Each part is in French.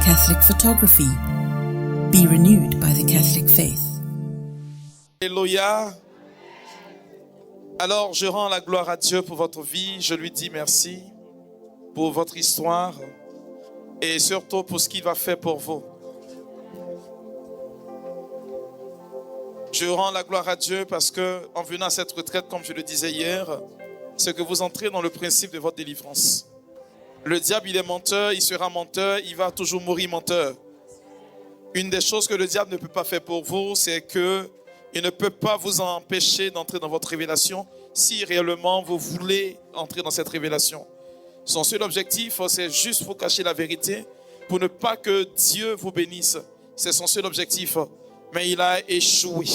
Catholic photography. Be renewed by the Catholic faith. Alléluia. Alors, je rends la gloire à Dieu pour votre vie. Je lui dis merci pour votre histoire et surtout pour ce qu'il va faire pour vous. Je rends la gloire à Dieu parce que, en venant à cette retraite, comme je le disais hier, c'est que vous entrez dans le principe de votre délivrance. Le diable, il est menteur, il sera menteur, il va toujours mourir menteur. Une des choses que le diable ne peut pas faire pour vous, c'est que il ne peut pas vous empêcher d'entrer dans votre révélation si réellement vous voulez entrer dans cette révélation. Son seul objectif, c'est juste vous cacher la vérité pour ne pas que Dieu vous bénisse. C'est son seul objectif. Mais il a échoué.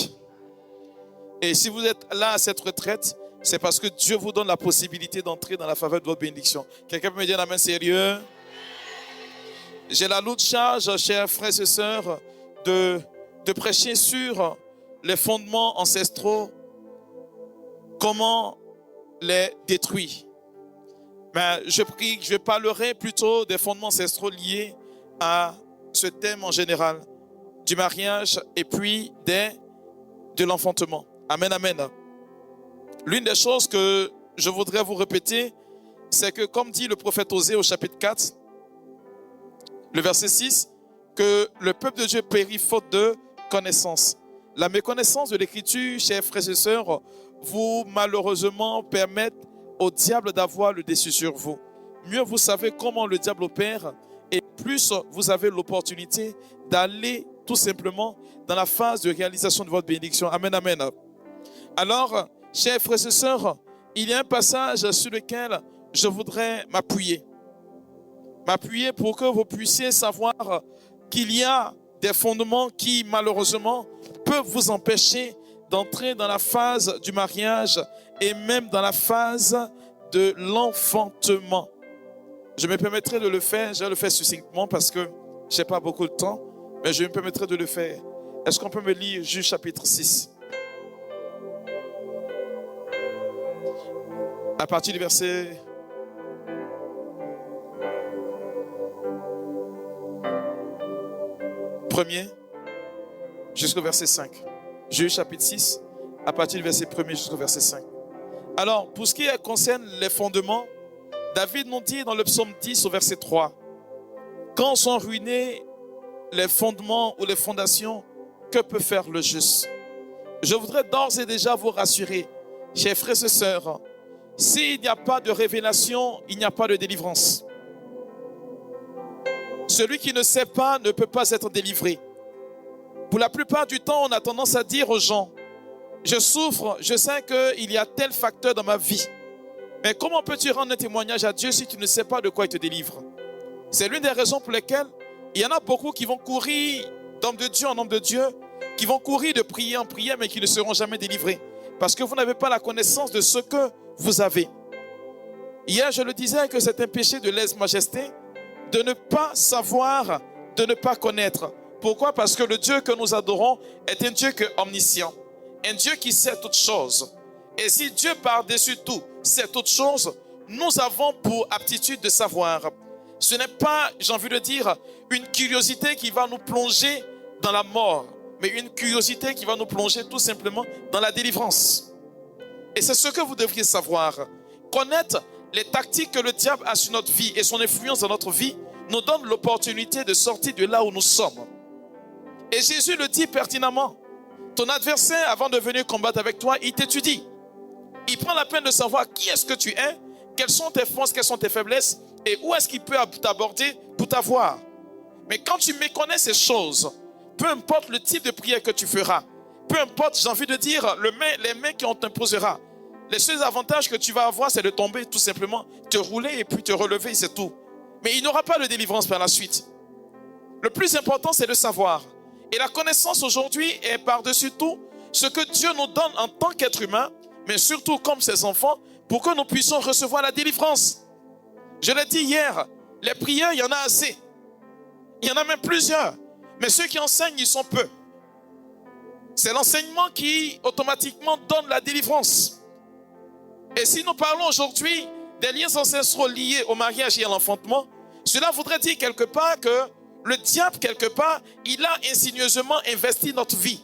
Et si vous êtes là à cette retraite, c'est parce que Dieu vous donne la possibilité d'entrer dans la faveur de votre bénédiction. Quelqu'un peut me dire un amen sérieux? J'ai la lourde charge, chers frères et sœurs, de prêcher sur les fondements ancestraux, comment les détruire. Mais je parlerai plutôt des fondements ancestraux liés à ce thème en général, du mariage et puis de l'enfantement. Amen, amen. L'une des choses que je voudrais vous répéter, c'est que comme dit le prophète Osée au chapitre 4, le verset 6, que le peuple de Dieu périt faute de connaissance. La méconnaissance de l'écriture, chers frères et sœurs, vous malheureusement permettent au diable d'avoir le dessus sur vous. Mieux vous savez comment le diable opère et plus vous avez l'opportunité d'aller tout simplement dans la phase de réalisation de votre bénédiction. Amen, amen. Alors, chers frères et sœurs, il y a un passage sur lequel je voudrais m'appuyer. M'appuyer pour que vous puissiez savoir qu'il y a des fondements qui, malheureusement, peuvent vous empêcher d'entrer dans la phase du mariage et même dans la phase de l'enfantement. Je me permettrai de le faire, je vais le faire succinctement parce que je n'ai pas beaucoup de temps, mais je me permettrai de le faire. Est-ce qu'on peut me lire Juge chapitre 6? À partir du verset 1er jusqu'au verset 5. Juge chapitre 6, à partir du verset 1er jusqu'au verset 5. Alors, pour ce qui concerne les fondements, David nous dit dans le psaume 10 au verset 3, « Quand sont ruinés les fondements ou les fondations, que peut faire le juste ?» Je voudrais d'ores et déjà vous rassurer, chers frères et sœurs, s'il n'y a pas de révélation, il n'y a pas de délivrance. Celui qui ne sait pas ne peut pas être délivré. Pour la plupart du temps, on a tendance à dire aux gens, je souffre, je sais qu'il y a tel facteur dans ma vie. Mais comment peux-tu rendre un témoignage à Dieu si tu ne sais pas de quoi il te délivre? C'est l'une des raisons pour lesquelles il y en a beaucoup qui vont courir d'homme de Dieu en homme de Dieu, qui vont courir de prière en prière, mais qui ne seront jamais délivrés. Parce que vous n'avez pas la connaissance de ce que vous avez. Hier, je le disais que c'est un péché de lèse-majesté de ne pas savoir, de ne pas connaître. Pourquoi? Parce que le Dieu que nous adorons est un Dieu omniscient, un Dieu qui sait toutes choses. Et si Dieu par-dessus tout sait toutes choses, nous avons pour aptitude de savoir. Ce n'est pas, j'ai envie de dire, une curiosité qui va nous plonger dans la mort, mais une curiosité qui va nous plonger tout simplement dans la délivrance. Et c'est ce que vous devriez savoir. Connaître les tactiques que le diable a sur notre vie et son influence dans notre vie nous donne l'opportunité de sortir de là où nous sommes. Et Jésus le dit pertinemment. Ton adversaire, avant de venir combattre avec toi, il t'étudie. Il prend la peine de savoir qui est-ce que tu es, quelles sont tes forces, quelles sont tes faiblesses et où est-ce qu'il peut t'aborder pour t'avoir. Mais quand tu méconnais ces choses, peu importe le type de prière que tu feras, peu importe, j'ai envie de dire, les mains qu'on t'imposera, les seuls avantages que tu vas avoir, c'est de tomber tout simplement, te rouler et puis te relever, c'est tout. Mais il n'y aura pas de délivrance par la suite. Le plus important, c'est de savoir. Et la connaissance aujourd'hui est par-dessus tout ce que Dieu nous donne en tant qu'être humain, mais surtout comme ses enfants, pour que nous puissions recevoir la délivrance. Je l'ai dit hier, les prières, il y en a assez. Il y en a même plusieurs. Mais ceux qui enseignent, ils sont peu. C'est l'enseignement qui automatiquement donne la délivrance. Et si nous parlons aujourd'hui des liens ancestraux liés au mariage et à l'enfantement, cela voudrait dire quelque part que le diable, quelque part, il a insidieusement investi notre vie.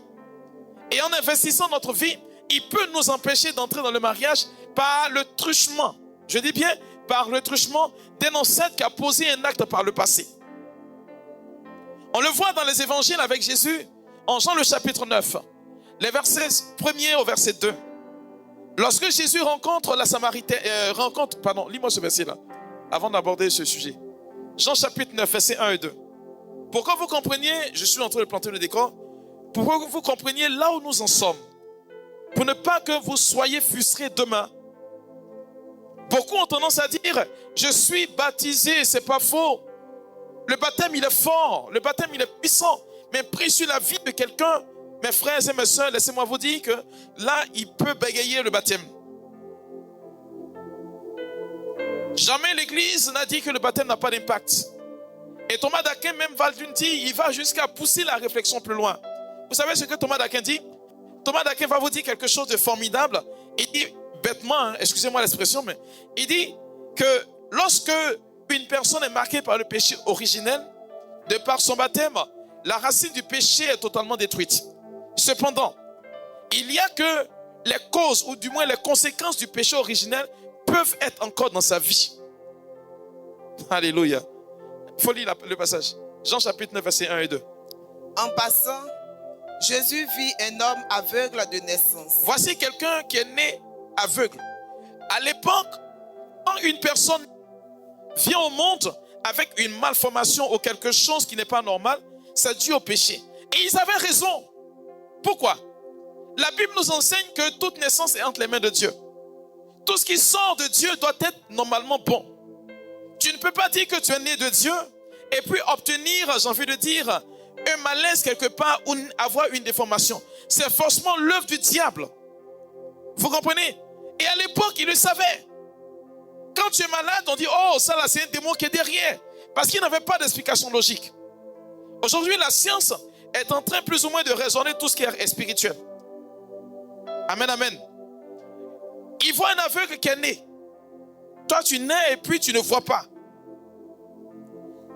Et en investissant notre vie, il peut nous empêcher d'entrer dans le mariage par le truchement. Je dis bien, par le truchement d'un ancêtre qui a posé un acte par le passé. On le voit dans les évangiles avec Jésus, en Jean le chapitre 9, les versets 1er au verset 2. Lorsque Jésus rencontre la Samaritaine, lis-moi ce verset-là, avant d'aborder ce sujet. Jean chapitre 9, versets 1 et 2. Pour que vous compreniez, je suis en train de planter le décor, pour que vous compreniez là où nous en sommes, pour ne pas que vous soyez frustrés demain. Beaucoup ont tendance à dire, je suis baptisé, c'est pas faux. Le baptême, il est fort, le baptême, il est puissant, mais pris sur la vie de quelqu'un, mes frères et mes soeurs, laissez-moi vous dire que là, il peut bégayer le baptême. Jamais l'Église n'a dit que le baptême n'a pas d'impact. Et Thomas d'Aquin, même dit, il va jusqu'à pousser la réflexion plus loin. Vous savez ce que Thomas d'Aquin dit? Thomas d'Aquin va vous dire quelque chose de formidable. Il dit, bêtement, excusez-moi l'expression, mais il dit que lorsque une personne est marquée par le péché originel, de par son baptême, la racine du péché est totalement détruite. Cependant, il y a que les causes, ou du moins les conséquences du péché originel peuvent être encore dans sa vie. Alléluia. Il faut lire le passage. Jean chapitre 9, versets 1 et 2. En passant, Jésus vit un homme aveugle de naissance. Voici quelqu'un qui est né aveugle. À l'époque, quand une personne vient au monde avec une malformation ou quelque chose qui n'est pas normal, c'est dû au péché. Et ils avaient raison. Pourquoi? La Bible nous enseigne que toute naissance est entre les mains de Dieu. Tout ce qui sort de Dieu doit être normalement bon. Tu ne peux pas dire que tu es né de Dieu et puis obtenir, j'ai envie de dire, un malaise quelque part ou avoir une déformation. C'est forcément l'œuvre du diable. Vous comprenez? Et à l'époque, ils le savaient. Quand tu es malade, on dit, oh, ça là, c'est un démon qui est derrière. Parce qu'il n'avait pas d'explication logique. Aujourd'hui, la science est en train plus ou moins de raisonner tout ce qui est spirituel. Amen, amen. Il voit un aveugle qui est né. Toi, tu nais et puis tu ne vois pas.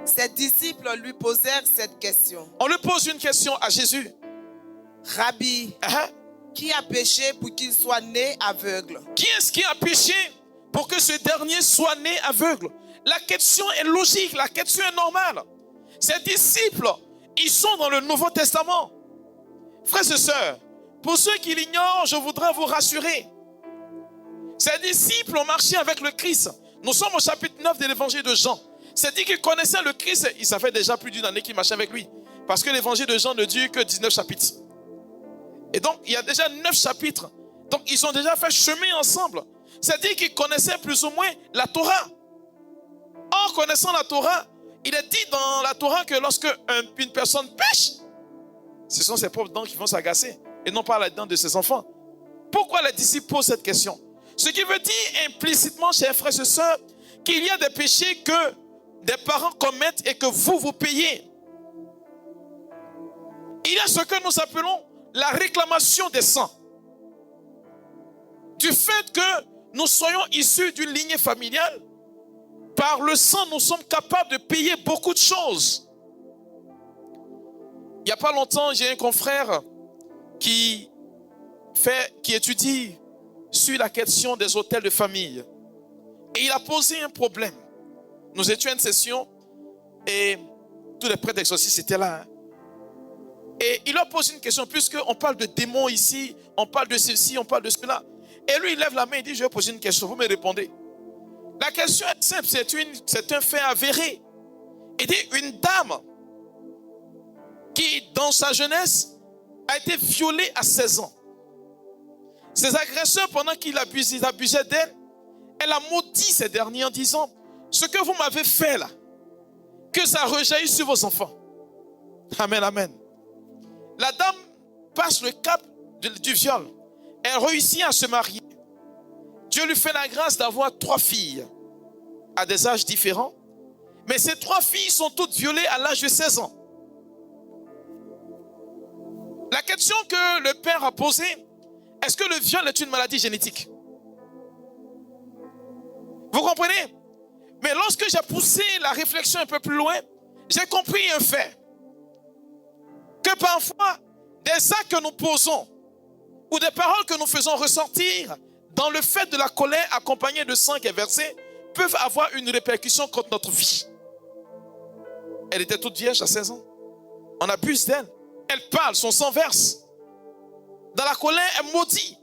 Ses disciples lui posèrent cette question. On lui pose une question à Jésus. Rabbi, qui a péché pour qu'il soit né aveugle? Qui est-ce qui a péché pour que ce dernier soit né aveugle? La question est logique, la question est normale. Ses disciples, ils sont dans le Nouveau Testament. Frères et sœurs, pour ceux qui l'ignorent, je voudrais vous rassurer. Ses disciples ont marché avec le Christ. Nous sommes au chapitre 9 de l'évangile de Jean. C'est dit qu'ils connaissaient le Christ. Ils savaient déjà plus d'une année qu'ils marchaient avec lui. Parce que l'évangile de Jean ne dure que 19 chapitres. Et donc, il y a déjà 9 chapitres. Donc, ils ont déjà fait chemin ensemble. C'est dit qu'ils connaissaient plus ou moins la Torah. En connaissant la Torah, il est dit dans la Torah que lorsque une personne pêche, ce sont ses propres dents qui vont s'agacer et non pas les dents de ses enfants. Pourquoi les disciples posent cette question? Ce qui veut dire implicitement, chers frères et sœurs, qu'il y a des péchés que des parents commettent et que vous payez. Il y a ce que nous appelons la réclamation des sangs. Du fait que nous soyons issus d'une lignée familiale, par le sang, nous sommes capables de payer beaucoup de choses. Il n'y a pas longtemps, j'ai un confrère qui étudie sur la question des hôtels de famille. Et il a posé un problème. Nous étions à une session et tous les prêtres d'exorcisme étaient là. Et il a posé une question, puisqu'on parle de démons ici, on parle de ceci, on parle de cela. Et lui, il lève la main et dit, je vais poser une question, vous me répondez. La question est simple, c'est un fait avéré. Il dit, une dame qui, dans sa jeunesse, a été violée à 16 ans. Ses agresseurs, pendant qu'ils abusaient d'elle, elle a maudit ces derniers en disant, ce que vous m'avez fait là, que ça rejaillisse sur vos enfants. Amen, amen. La dame passe le cap du viol. Elle réussit à se marier. Dieu lui fait la grâce d'avoir 3 filles à des âges différents. Mais ces 3 filles sont toutes violées à l'âge de 16 ans. La question que le père a posée, est-ce que le viol est une maladie génétique? Vous comprenez? Mais lorsque j'ai poussé la réflexion un peu plus loin, j'ai compris un fait. Que parfois, des actes que nous posons ou des paroles que nous faisons ressortir dans le fait de la colère accompagnée de sang qui est versé peuvent avoir une répercussion contre notre vie. Elle était toute vierge à 16 ans. On abuse d'elle. Elle parle, son sang verse. Dans la colère, elle maudit.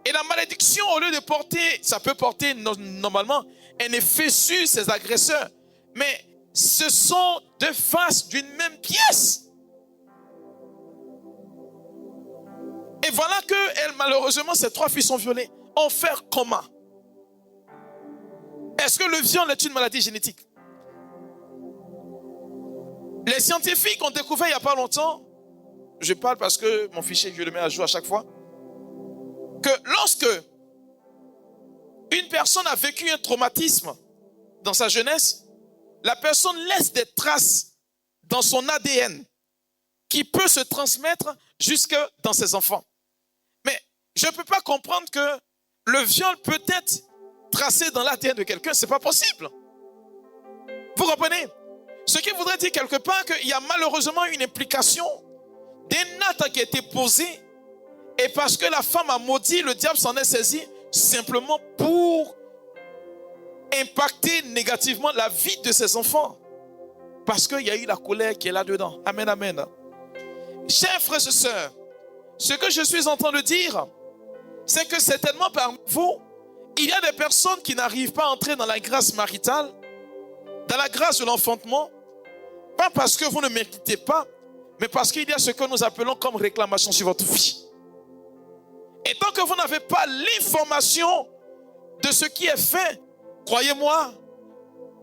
Et la malédiction, au lieu de porter, ça peut porter normalement un effet sur ses agresseurs. Mais ce sont deux faces d'une même pièce. Et voilà que, elle, malheureusement, ces 3 filles sont violées. On fait comment? Est-ce que le viol est une maladie génétique? Les scientifiques ont découvert il n'y a pas longtemps, je parle parce que mon fichier, je le mets à jour à chaque fois, que lorsque une personne a vécu un traumatisme dans sa jeunesse, la personne laisse des traces dans son ADN qui peut se transmettre jusque dans ses enfants. Mais je ne peux pas comprendre que le viol peut être tracé dans l'ADN de quelqu'un, ce n'est pas possible. Vous comprenez? Ce qui voudrait dire quelque part qu'il y a malheureusement une implication d'un acte qui a été posé et parce que la femme a maudit, le diable s'en est saisi simplement pour impacter négativement la vie de ses enfants. Parce qu'il y a eu la colère qui est là-dedans. Amen, amen. Chers frères et sœurs, ce que je suis en train de dire, c'est que certainement parmi vous, il y a des personnes qui n'arrivent pas à entrer dans la grâce maritale, dans la grâce de l'enfantement, pas parce que vous ne méritez pas, mais parce qu'il y a ce que nous appelons comme réclamation sur votre vie. Et tant que vous n'avez pas l'information de ce qui est fait, croyez-moi,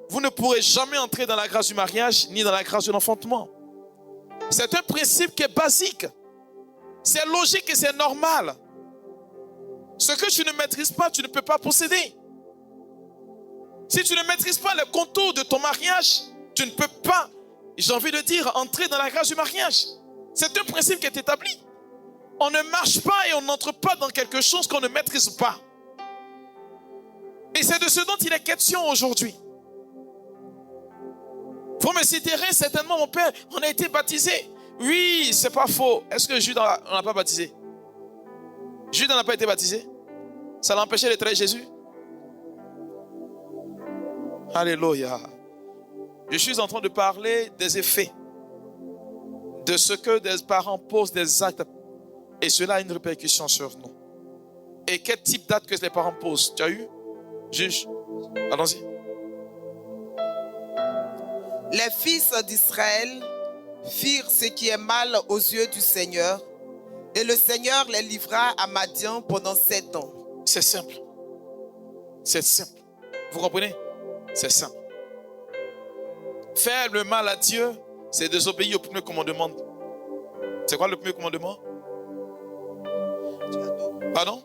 vous ne pourrez jamais entrer dans la grâce du mariage ni dans la grâce de l'enfantement. C'est un principe qui est basique. C'est logique et c'est normal. Ce que tu ne maîtrises pas, tu ne peux pas posséder. Si tu ne maîtrises pas les contours de ton mariage, tu ne peux pas, j'ai envie de dire, entrer dans la grâce du mariage. C'est un principe qui est établi. On ne marche pas et on n'entre pas dans quelque chose qu'on ne maîtrise pas. Et c'est de ce dont il est question aujourd'hui. Vous me citerez certainement, mon père, on a été baptisé. Oui, c'est pas faux. Est-ce que Judas n'a pas baptisé? Judas n'a pas été baptisé? Ça l'a empêché de trahir Jésus? Alléluia. Je suis en train de parler des effets de ce que des parents posent des actes et cela a une répercussion sur nous. Et quel type d'acte que les parents posent? Tu as eu? Juge. Allons-y. Les fils d'Israël firent ce qui est mal aux yeux du Seigneur, et le Seigneur les livra à Madian pendant 7 ans. C'est simple. C'est simple. Vous comprenez? C'est simple. Faire le mal à Dieu, c'est désobéir au premier commandement. C'est quoi le premier commandement? Pardon?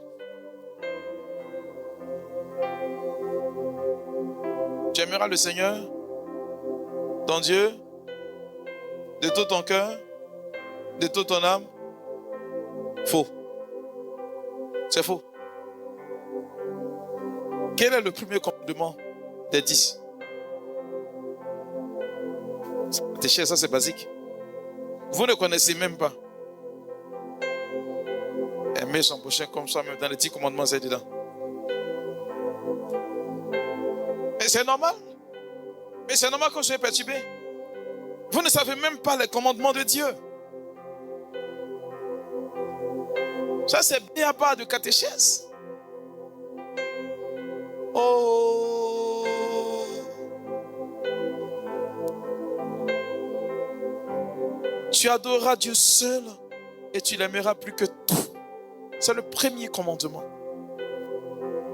Tu aimeras le Seigneur, ton Dieu, de tout ton cœur, de toute ton âme. Faux. C'est faux. Quel est le premier commandement des 10? Tes chers, ça c'est basique. Vous ne connaissez même pas. Aimer son prochain comme soi-même, dans les 10 commandements, c'est dedans. Et c'est normal. Mais c'est normal que vous soyez perturbé. Vous ne savez même pas les commandements de Dieu. Ça, c'est bien pas de catéchèse. Oh. Tu adoreras Dieu seul et tu l'aimeras plus que tout. C'est le premier commandement.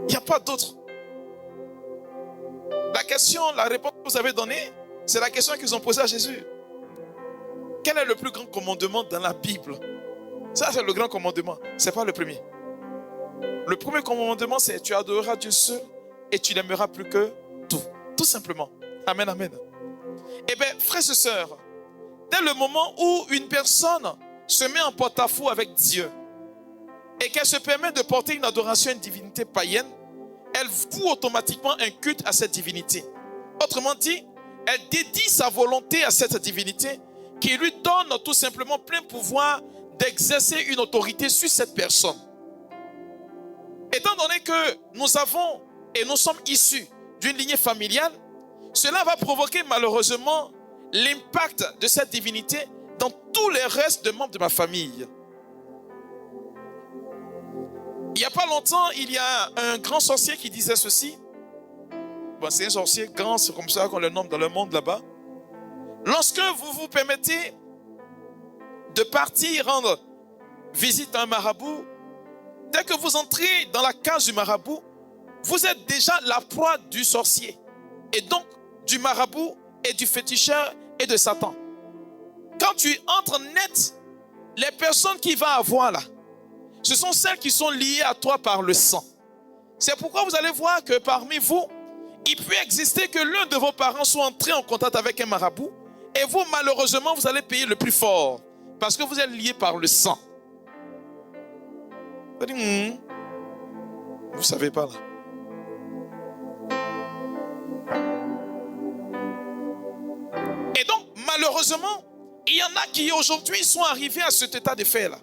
Il n'y a pas d'autre. La question, la réponse que vous avez donnée, c'est la question qu'ils ont posée à Jésus. Quel est le plus grand commandement dans la Bible? Ça, c'est le grand commandement. Ce n'est pas le premier. Le premier commandement, c'est tu adoreras Dieu seul et tu l'aimeras plus que tout. Tout simplement. Amen, amen. Eh bien, frères et sœurs, dès le moment où une personne se met en porte-à-faux avec Dieu et qu'elle se permet de porter une adoration à une divinité païenne, elle voue automatiquement un culte à cette divinité. Autrement dit, elle dédie sa volonté à cette divinité qui lui donne tout simplement plein pouvoir d'exercer une autorité sur cette personne. Étant donné que nous avons et nous sommes issus d'une lignée familiale, cela va provoquer malheureusement l'impact de cette divinité dans tous les restes de membres de ma famille. Il n'y a pas longtemps, il y a un grand sorcier qui disait ceci. Bon, c'est un sorcier grand, c'est comme ça qu'on le nomme dans le monde là-bas. Lorsque vous vous permettez de partir rendre visite à un marabout, dès que vous entrez dans la case du marabout, vous êtes déjà la proie du sorcier. Et donc du marabout et du féticheur et de Satan. Quand tu entres net, les personnes qui vont avoir là, ce sont celles qui sont liées à toi par le sang. C'est pourquoi vous allez voir que parmi vous, il peut exister que l'un de vos parents soit entré en contact avec un marabout et vous, malheureusement, vous allez payer le plus fort parce que vous êtes liés par le sang. Vous dites, vous savez pas là. Et donc, malheureusement, il y en a qui aujourd'hui sont arrivés à cet état de fait là.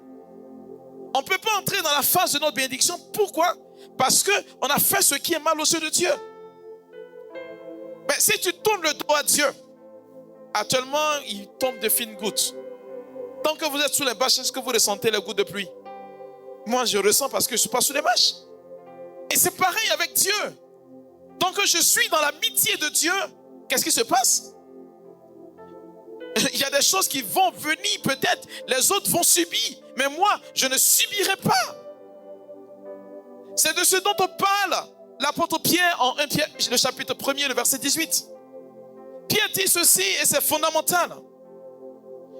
On ne peut pas entrer dans la phase de notre bénédiction. Pourquoi? Parce qu'on a fait ce qui est mal aux yeux de Dieu. Mais si tu tournes le dos à Dieu, actuellement, il tombe de fines gouttes. Tant que vous êtes sous les bâches, est-ce que vous ressentez les gouttes de pluie? Moi, je ressens parce que je ne suis pas sous les bâches. Et c'est pareil avec Dieu. Tant que je suis dans l'amitié de Dieu, qu'est-ce qui se passe? Il y a des choses qui vont venir, peut-être les autres vont subir, mais moi, je ne subirai pas. C'est de ce dont on parle l'apôtre Pierre en 1 Pierre, le chapitre 1er, le verset 18. Pierre dit ceci et c'est fondamental.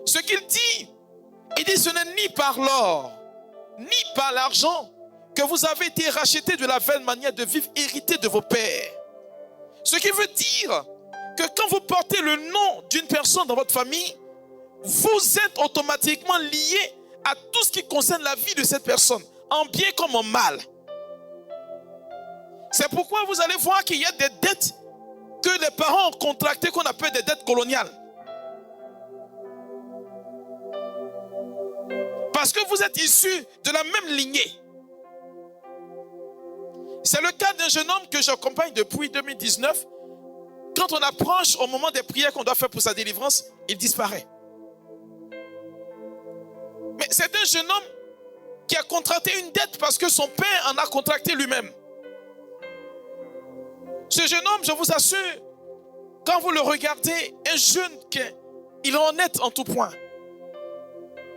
Ce qu'il dit, il dit ce n'est ni par l'or, ni par l'argent que vous avez été rachetés de la vaine manière de vivre héritée de vos pères. Ce qui veut dire que quand vous portez le nom d'une personne dans votre famille, vous êtes automatiquement lié à tout ce qui concerne la vie de cette personne, en bien comme en mal. C'est pourquoi vous allez voir qu'il y a des dettes que les parents ont contractées qu'on appelle des dettes coloniales. Parce que vous êtes issus de la même lignée. C'est le cas d'un jeune homme que j'accompagne depuis 2019. Quand on approche au moment des prières qu'on doit faire pour sa délivrance, il disparaît. Mais c'est un jeune homme qui a contracté une dette parce que son père en a contracté lui-même. Ce jeune homme, je vous assure, quand vous le regardez, un jeune, il est honnête en tout point.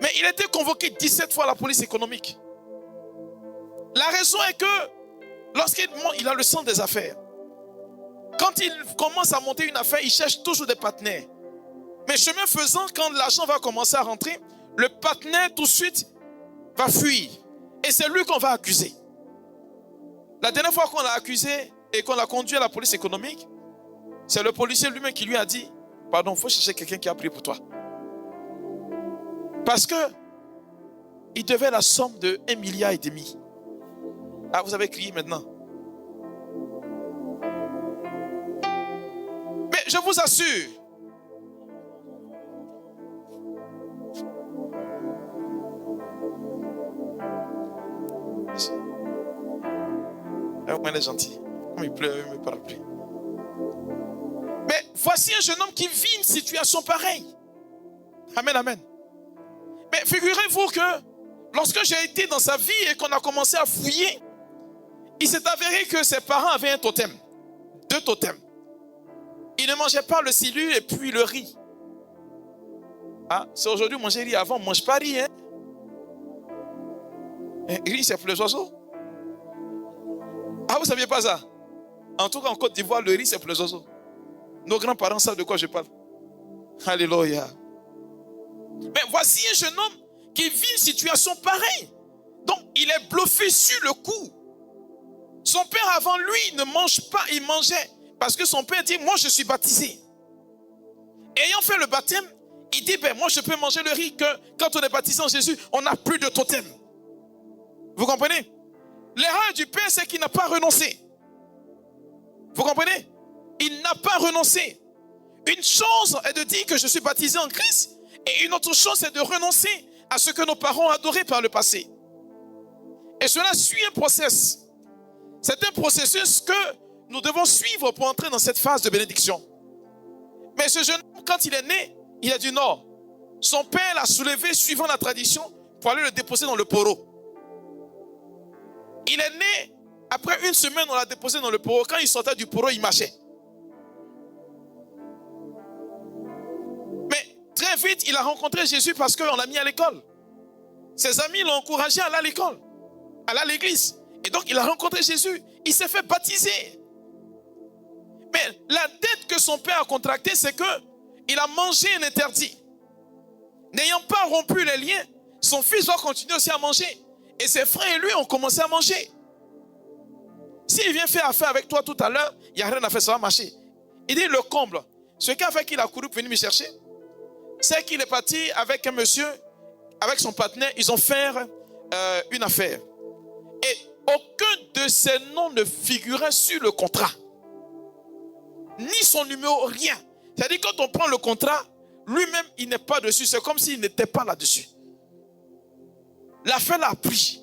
Mais il a été convoqué 17 fois à la police économique. La raison est que lorsqu'il a le sens des affaires, quand il commence à monter une affaire, il cherche toujours des partenaires. Mais chemin faisant, quand l'argent va commencer à rentrer, le partenaire tout de suite va fuir. Et c'est lui qu'on va accuser. La dernière fois qu'on l'a accusé et qu'on l'a conduit à la police économique, c'est le policier lui-même qui lui a dit, pardon, il faut chercher quelqu'un qui a prié pour toi. Parce que il devait la somme de 1,5 milliard. Ah, vous avez crié maintenant. Mais je vous assure, il est gentil. Comme il pleut, il me parle plus. Mais voici un jeune homme qui vit une situation pareille. Amen, amen. Mais figurez-vous que lorsque j'ai été dans sa vie et qu'on a commencé à fouiller, il s'est avéré que ses parents avaient un totem. 2 totems. Ils ne mangeaient pas le cilu et puis le riz. Ah, c'est aujourd'hui manger riz. Avant, on ne mange pas riz. Hein? Riz, c'est pour les oiseaux. Ah, vous ne saviez pas ça? En tout cas, en Côte d'Ivoire, le riz, c'est pour les oiseaux. Nos grands-parents savent de quoi je parle. Alléluia. Mais voici un jeune homme qui vit une situation pareille. Donc, il est bluffé sur le coup. Son père, avant lui, ne mange pas, il mangeait. Parce que son père dit, moi, je suis baptisé. Ayant fait le baptême, il dit, ben, moi, je peux manger le riz que quand on est baptisé en Jésus, on n'a plus de totem. Vous comprenez? L'erreur du père, c'est qu'il n'a pas renoncé. Vous comprenez? Il n'a pas renoncé. Une chose est de dire que je suis baptisé en Christ, et une autre chose est de renoncer à ce que nos parents ont adoré par le passé. Et cela suit un process. C'est un processus que nous devons suivre pour entrer dans cette phase de bénédiction. Mais ce jeune homme, quand il est né, il a dit non. Son père l'a soulevé suivant la tradition pour aller le déposer dans le poro. Il est né, après une semaine, on l'a déposé dans le poro. Quand il sortait du poro, il marchait. Mais très vite, il a rencontré Jésus parce qu'on l'a mis à l'école. Ses amis l'ont encouragé à aller à l'école, à aller à l'église. Et donc, il a rencontré Jésus. Il s'est fait baptiser. Mais la dette que son père a contractée, c'est qu'il a mangé un interdit. N'ayant pas rompu les liens, son fils doit continuer aussi à manger. Et ses frères et lui ont commencé à manger. S'il vient faire affaire avec toi tout à l'heure, il n'y a rien à faire, ça va marcher. Il dit le comble. Ce qui a fait qu'il a couru pour venir me chercher, c'est qu'il est parti avec un monsieur, avec son partenaire, ils ont fait une affaire. Et aucun de ses noms ne figurait sur le contrat. Ni son numéro, rien. C'est-à-dire quand on prend le contrat, lui-même, il n'est pas dessus. C'est comme s'il n'était pas là-dessus. L'affaire l'a pris.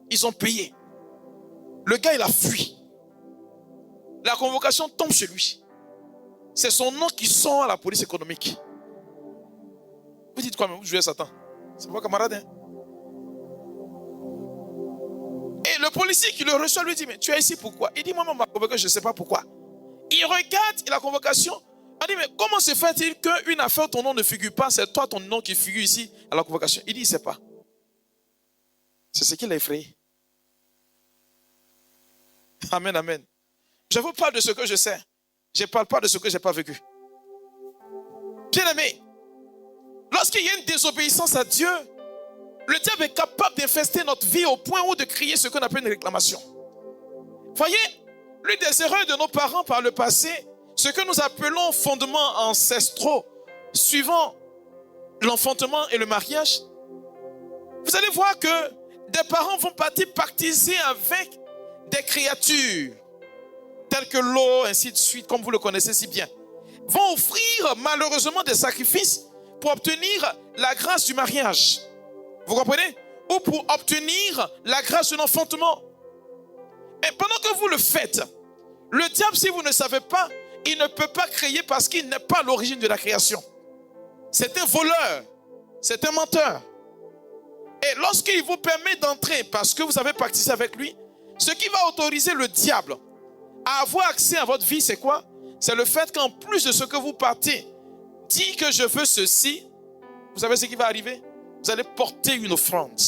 Ils ont payé. Le gars, il a fui. La convocation tombe sur lui. C'est son nom qui sort à la police économique. Vous dites quoi, mais vous jouez à Satan? C'est mon camarade, hein? Et le policier qui le reçoit lui dit, mais tu es ici pourquoi? Il dit, moi, on m'a convoqué, je ne sais pas pourquoi. Il regarde la convocation. On dit, mais comment se fait-il qu'une affaire, ton nom ne figure pas? C'est toi, ton nom qui figure ici à la convocation. Il dit, il ne sait pas. C'est ce qui l'a effrayé. Amen, amen. Je vous parle de ce que je sais. Je ne parle pas de ce que je n'ai pas vécu. Bien aimé, lorsqu'il y a une désobéissance à Dieu, le diable est capable d'infester notre vie au point où de crier ce qu'on appelle une réclamation. Voyez, l'une des erreurs de nos parents par le passé, ce que nous appelons fondements ancestraux, suivant l'enfantement et le mariage, vous allez voir que des parents vont partir pactiser avec des créatures, telles que l'eau, ainsi de suite, comme vous le connaissez si bien, vont offrir malheureusement des sacrifices pour obtenir la grâce du mariage. Vous comprenez? Ou pour obtenir la grâce de l'enfantement. Et pendant que vous le faites, le diable, si vous ne savez pas, il ne peut pas créer parce qu'il n'est pas l'origine de la création. C'est un voleur, c'est un menteur. Et lorsqu'il vous permet d'entrer parce que vous avez pactisé avec lui, ce qui va autoriser le diable à avoir accès à votre vie, c'est quoi? C'est le fait qu'en plus de ce que vous partez, dit que je veux ceci, vous savez ce qui va arriver? Vous allez porter une offrande,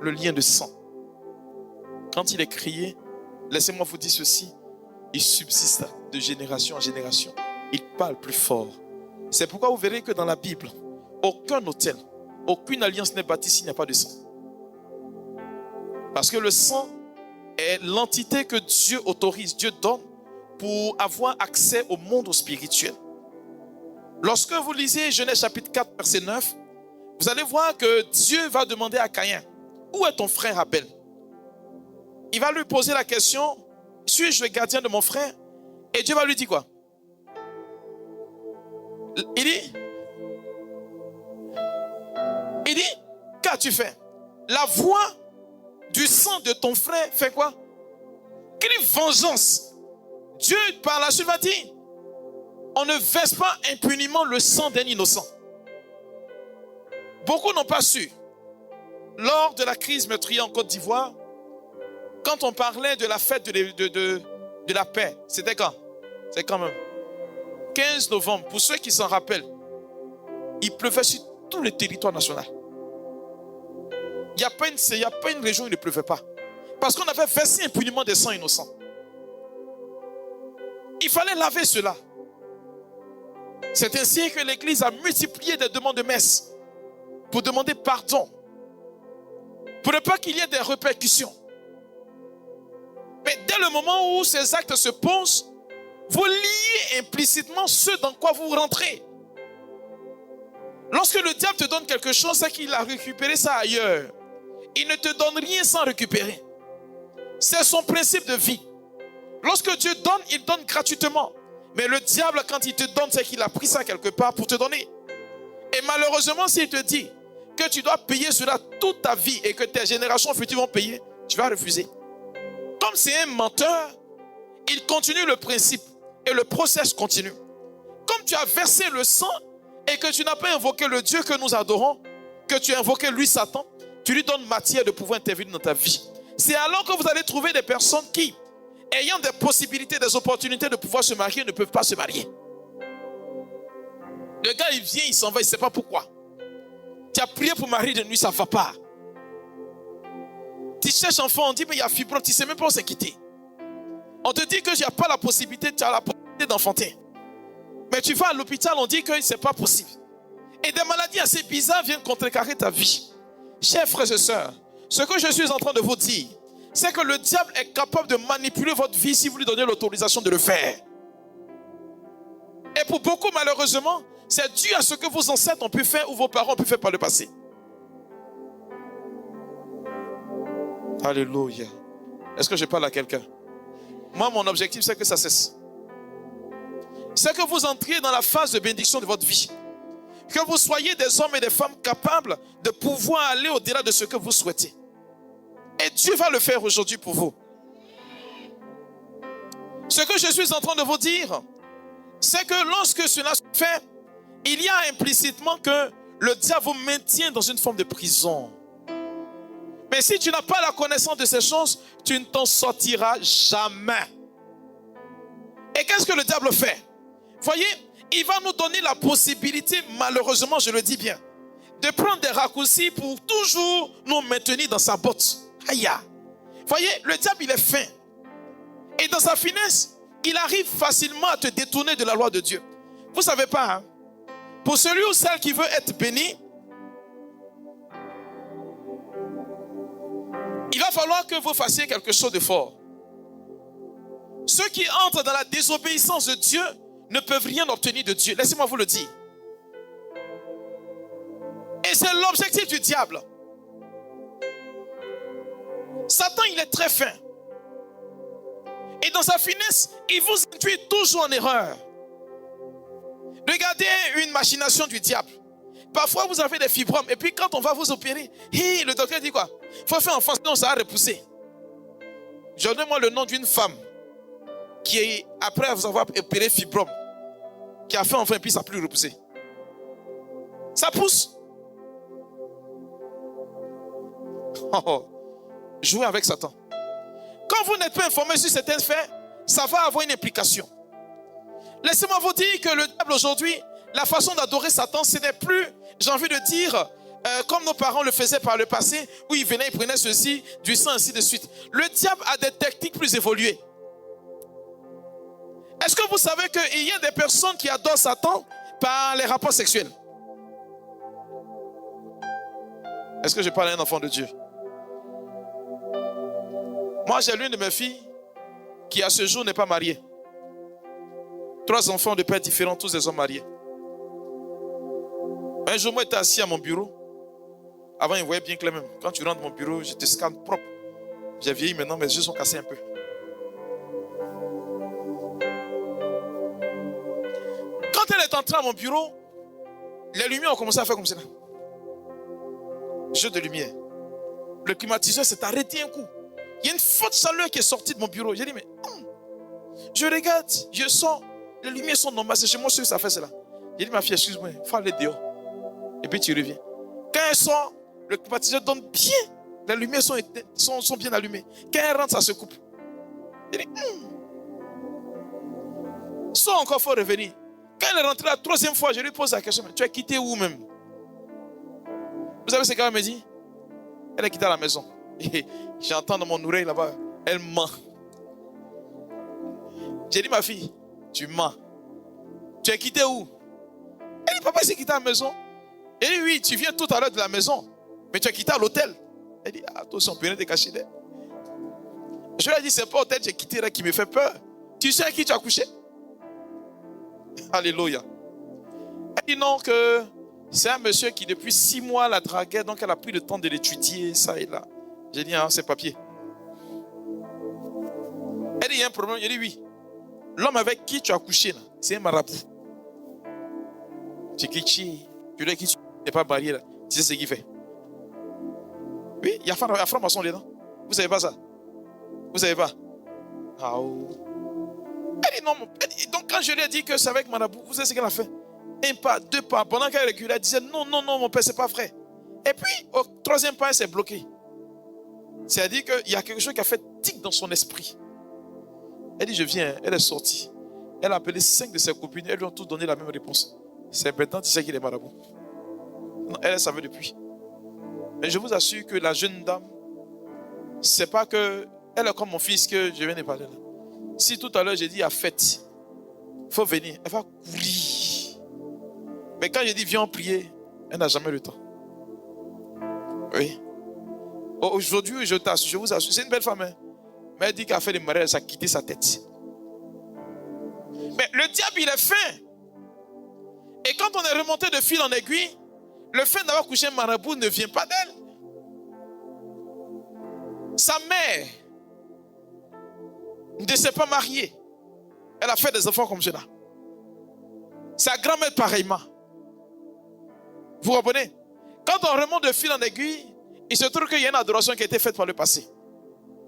le lien de sang. Quand il est crié, laissez-moi vous dire ceci, il subsiste de génération en génération. Il parle plus fort. C'est pourquoi vous verrez que dans la Bible, aucun autel, aucune alliance n'est bâtie s'il n'y a pas de sang. Parce que le sang est l'entité que Dieu autorise, Dieu donne pour avoir accès au monde spirituel. Lorsque vous lisez Genèse chapitre 4, verset 9, vous allez voir que Dieu va demander à Caïn, où est ton frère Abel? Il va lui poser la question, suis-je le gardien de mon frère? Et Dieu va lui dire quoi? Il dit, qu'as-tu fait? La voix du sang de ton frère fait quoi? Quelle vengeance! Dieu par la suite va dire, on ne verse pas impunément le sang d'un innocent. Beaucoup n'ont pas su. Lors de la crise meurtrière en Côte d'Ivoire, quand on parlait de la fête de la paix, c'était quand? C'est quand même 15 novembre. Pour ceux qui s'en rappellent, il pleuvait sur tout le territoire national. Il n'y a pas une région où il ne pleuvait pas. Parce qu'on avait versé impunément des sangs innocents. Il fallait laver cela. C'est ainsi que l'Église a multiplié des demandes de messe pour demander pardon. Pour ne pas qu'il y ait des répercussions. Mais dès le moment où ces actes se posent, vous liez implicitement ce dans quoi vous rentrez. Lorsque le diable te donne quelque chose, c'est qu'il a récupéré ça ailleurs. Il ne te donne rien sans récupérer. C'est son principe de vie. Lorsque Dieu donne, il donne gratuitement. Mais le diable, quand il te donne, c'est qu'il a pris ça quelque part pour te donner. Et malheureusement, s'il te dit que tu dois payer cela toute ta vie et que tes générations futures vont payer, tu vas refuser. Comme c'est un menteur, il continue le principe et le process continue. Comme tu as versé le sang et que tu n'as pas invoqué le Dieu que nous adorons, que tu as invoqué lui Satan, tu lui donnes matière de pouvoir intervenir dans ta vie. C'est alors que vous allez trouver des personnes qui, ayant des possibilités, des opportunités de pouvoir se marier, ne peuvent pas se marier. Le gars, il vient, il s'en va, il ne sait pas pourquoi. Tu as prié pour marier de nuit, ça ne va pas. Tu cherches enfant, on dit, mais il y a fibrome, tu ne sais même pas où s'inquiéter. On te dit que tu n'as pas la possibilité, tu as la possibilité d'enfanter. Mais tu vas à l'hôpital, on dit que ce n'est pas possible. Et des maladies assez bizarres viennent contrecarrer ta vie. Chers frères et sœurs, ce que je suis en train de vous dire, c'est que le diable est capable de manipuler votre vie si vous lui donnez l'autorisation de le faire. Et pour beaucoup, malheureusement, c'est dû à ce que vos ancêtres ont pu faire ou vos parents ont pu faire par le passé. Alléluia. Est-ce que je parle à quelqu'un? Moi, mon objectif, c'est que ça cesse. C'est que vous entriez dans la phase de bénédiction de votre vie. Que vous soyez des hommes et des femmes capables de pouvoir aller au-delà de ce que vous souhaitez. Et Dieu va le faire aujourd'hui pour vous. Ce que je suis en train de vous dire, c'est que lorsque cela se fait, il y a implicitement que le diable vous maintient dans une forme de prison. Mais si tu n'as pas la connaissance de ces choses, tu ne t'en sortiras jamais. Et qu'est-ce que le diable fait? Voyez, il va nous donner la possibilité, malheureusement, je le dis bien, de prendre des raccourcis pour toujours nous maintenir dans sa botte. Aïe. Voyez, le diable, il est fin. Et dans sa finesse, il arrive facilement à te détourner de la loi de Dieu. Vous ne savez pas, hein? Pour celui ou celle qui veut être béni, il va falloir que vous fassiez quelque chose de fort. Ceux qui entrent dans la désobéissance de Dieu ne peuvent rien obtenir de Dieu. Laissez-moi vous le dire. Et c'est l'objectif du diable. Satan, il est très fin. Et dans sa finesse, il vous induit toujours en erreur. Regardez une machination du diable. Parfois, vous avez des fibromes. Et puis, quand on va vous opérer, le docteur dit quoi? Il faut faire enfant, sinon ça va repousser. Donnez-moi le nom d'une femme qui, après vous avoir opéré fibrome, qui a fait enfant et puis ça n'a plus repoussé. Ça pousse. Oh. Jouez avec Satan. Quand vous n'êtes pas informé sur certains faits, ça va avoir une implication. Laissez-moi vous dire que le diable aujourd'hui, la façon d'adorer Satan, ce n'est plus, j'ai envie de dire, comme nos parents le faisaient par le passé, où ils venaient, ils prenaient ceci, du sang, ainsi de suite. Le diable a des techniques plus évoluées. Est-ce que vous savez qu'il y a des personnes qui adorent Satan par les rapports sexuels? Est-ce que je parle à un enfant de Dieu? Moi, j'ai l'une de mes filles qui, à ce jour, n'est pas mariée. 3 enfants de pères différents, tous des hommes mariés. Un jour, moi, j'étais assis à mon bureau. Avant, il voyait bien clair même. Quand tu rentres dans mon bureau, je te scanne propre. J'ai vieilli maintenant, mes yeux sont cassés un peu. Quand elle est entrée à mon bureau, les lumières ont commencé à faire comme ça. Jeu de lumière. Le climatiseur s'est arrêté un coup. Il y a une forte chaleur qui est sortie de mon bureau. J'ai dit, mais je regarde, je sors, les lumières sont normales. C'est chez moi que ça fait cela. J'ai dit, ma fille, excuse-moi, il faut aller dehors. Et puis tu reviens. Quand elle sort, le climatiseur donne bien. Les lumières sont bien allumées. Quand elle rentre, ça se coupe. J'ai dit, sors encore, il faut revenir. Quand elle est rentrée la 3e fois, je lui pose la question, mais tu as quitté où même? Vous savez ce qu'elle me dit? Elle est quittée à la maison. Et j'entends dans mon oreille là-bas, elle ment. J'ai dit, ma fille, tu mens. Tu es quitté où? Elle dit, papa, c'est quitté à la maison. Elle dit, oui, tu viens tout à l'heure de la maison, mais tu es quitté à l'hôtel. Elle dit, attention, on peut rien te cacher d'elle. Je lui ai dit, c'est pas l'hôtel, j'ai quitté là qui me fait peur. Tu sais à qui tu as couché? Alléluia. Elle dit non, que c'est un monsieur qui depuis 6 mois la draguait, donc elle a pris le temps de l'étudier, ça et là. J'ai dit, c'est papier. Elle dit, il y a un problème. J'ai dit, oui. L'homme avec qui tu as couché, là, c'est un marabout. Tu lui dis qui tu n'es pas marié, là. Tu sais ce qu'il fait. Oui, il y a franc-maçon dedans. Vous ne savez pas ça? Vous ne savez pas? Ah, oh. Elle dit non. Donc quand je lui ai dit que c'est avec marabout, vous savez ce qu'elle a fait? Un pas, deux pas. Pendant qu'elle reculait, elle disait non, mon père, c'est pas vrai. Et puis, au troisième pas, elle s'est bloquée. C'est-à-dire qu'il y a quelque chose qui a fait tic dans son esprit. Elle dit, je viens. Elle est sortie. Elle a appelé 5 de ses copines. Elles lui ont tous donné la même réponse. C'est maintenant, tu sais qu'il est marabout. Non, elle savait depuis. Mais je vous assure que la jeune dame, c'est pas que elle est comme mon fils que je viens de parler là. Si tout à l'heure j'ai dit il y a fête, il faut venir, elle va courir. Mais quand je dis viens prier, elle n'a jamais le temps. Oui. Aujourd'hui, je vous assure, c'est une belle femme. Hein? Mais elle dit qu'elle a fait le mariage, ça a quitté sa tête. Mais le diable, il est fin. Et quand on est remonté de fil en aiguille, le fait d'avoir couché un marabout ne vient pas d'elle. Sa mère ne s'est pas mariée. Elle a fait des enfants comme cela. Sa grand-mère pareillement. Vous comprenez? Quand on remonte de fil en aiguille, il se trouve qu'il y a une adoration qui a été faite par le passé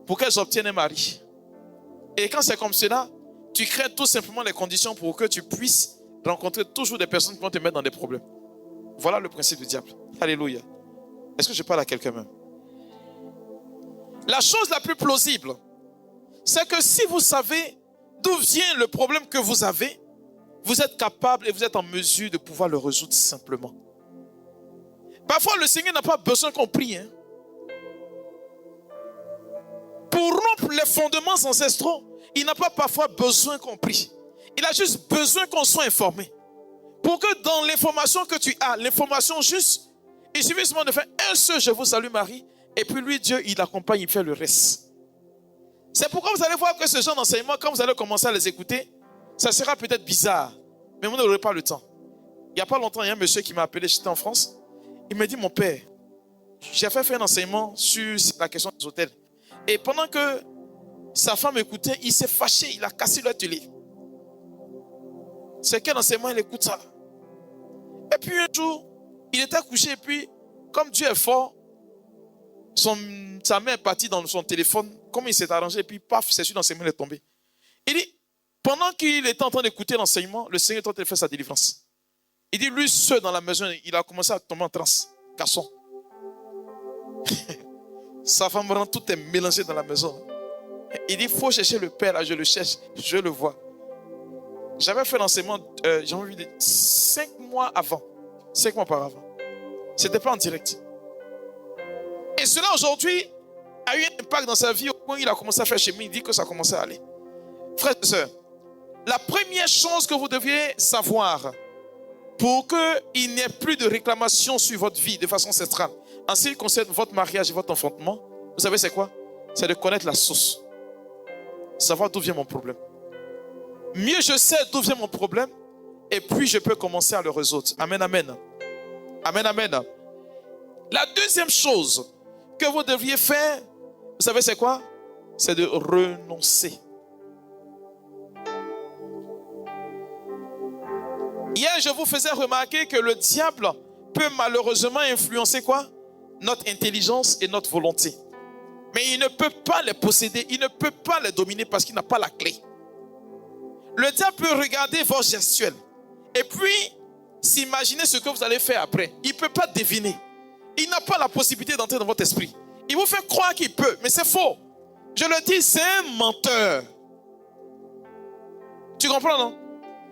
pour qu'elles obtiennent un mari. Et quand c'est comme cela, tu crées tout simplement les conditions pour que tu puisses rencontrer toujours des personnes qui vont te mettre dans des problèmes. Voilà le principe du diable. Alléluia. Est-ce que je parle à quelqu'un même? La chose la plus plausible, c'est que si vous savez d'où vient le problème que vous avez, vous êtes capable et vous êtes en mesure de pouvoir le résoudre simplement. Parfois, le Seigneur n'a pas besoin qu'on prie. Hein. Pour rompre les fondements ancestraux, il n'a pas parfois besoin qu'on prie. Il a juste besoin qu'on soit informé. Pour que dans l'information que tu as, l'information juste, il suffit seulement de faire un seul je vous salue Marie, et puis lui, Dieu, il accompagne, il fait le reste. C'est pourquoi vous allez voir que ce genre d'enseignement, quand vous allez commencer à les écouter, ça sera peut-être bizarre, mais vous n'aurez pas le temps. Il n'y a pas longtemps, il y a un monsieur qui m'a appelé, j'étais en France, il m'a dit, mon père, j'ai fait un enseignement sur la question des hôtels. Et pendant que sa femme écoutait, il s'est fâché, il a cassé le télé. C'est quel enseignement il écoute ça? Et puis un jour, il était couché et puis, comme Dieu est fort, sa main est partie dans son téléphone, comme il s'est arrangé, et puis paf, c'est sûr, l'enseignement est tombé. Il dit, pendant qu'il était en train d'écouter l'enseignement, le Seigneur est en train de faire sa délivrance. Il dit, lui seul dans la maison, il a commencé à tomber en transe, garçon. Sa femme rentre, tout est mélangé dans la maison. Il dit, il faut chercher le père, là, je le cherche, je le vois. J'avais fait l'enseignement, j'ai envie de dire, 5 mois avant. 5 mois auparavant. C'était pas en direct. Et cela aujourd'hui a eu un impact dans sa vie au point où il a commencé à faire chemin. Il dit que ça commençait à aller. Frères et sœurs, la première chose que vous deviez savoir pour qu'il n'y ait plus de réclamation sur votre vie de façon ancestrale, en ce qui concerne votre mariage et votre enfantement, vous savez c'est quoi? C'est de connaître la source. Savoir d'où vient mon problème. Mieux je sais d'où vient mon problème, et puis je peux commencer à le résoudre. Amen, amen. Amen, amen. La deuxième chose que vous devriez faire, vous savez c'est quoi? C'est de renoncer. Hier, je vous faisais remarquer que le diable peut malheureusement influencer quoi? Notre intelligence et notre volonté. Mais il ne peut pas les posséder, il ne peut pas les dominer parce qu'il n'a pas la clé. Le diable peut regarder vos gestuels et puis s'imaginer ce que vous allez faire après. Il ne peut pas deviner. Il n'a pas la possibilité d'entrer dans votre esprit. Il vous fait croire qu'il peut, mais c'est faux. Je le dis, c'est un menteur. Tu comprends, non?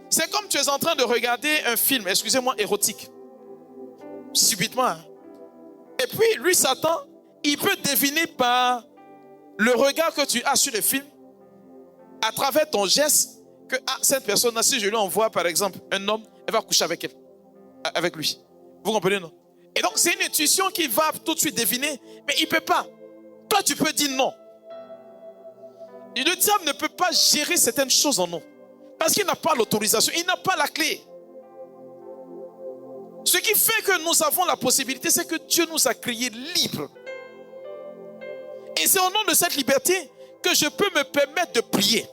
C'est comme tu es en train de regarder un film, excusez-moi, érotique. Subitement. Hein? Et puis, lui, Satan, il peut deviner par le regard que tu as sur le film, à travers ton geste, que cette personne-là, si je lui envoie, par exemple, un homme, elle va coucher avec elle, avec lui. Vous comprenez, non? Et donc, c'est une intuition qui va tout de suite deviner, mais il ne peut pas. Toi, tu peux dire non. Et le diable ne peut pas gérer certaines choses en nous. Parce qu'il n'a pas l'autorisation, il n'a pas la clé. Ce qui fait que nous avons la possibilité, c'est que Dieu nous a créés libres. Et c'est au nom de cette liberté que je peux me permettre de prier.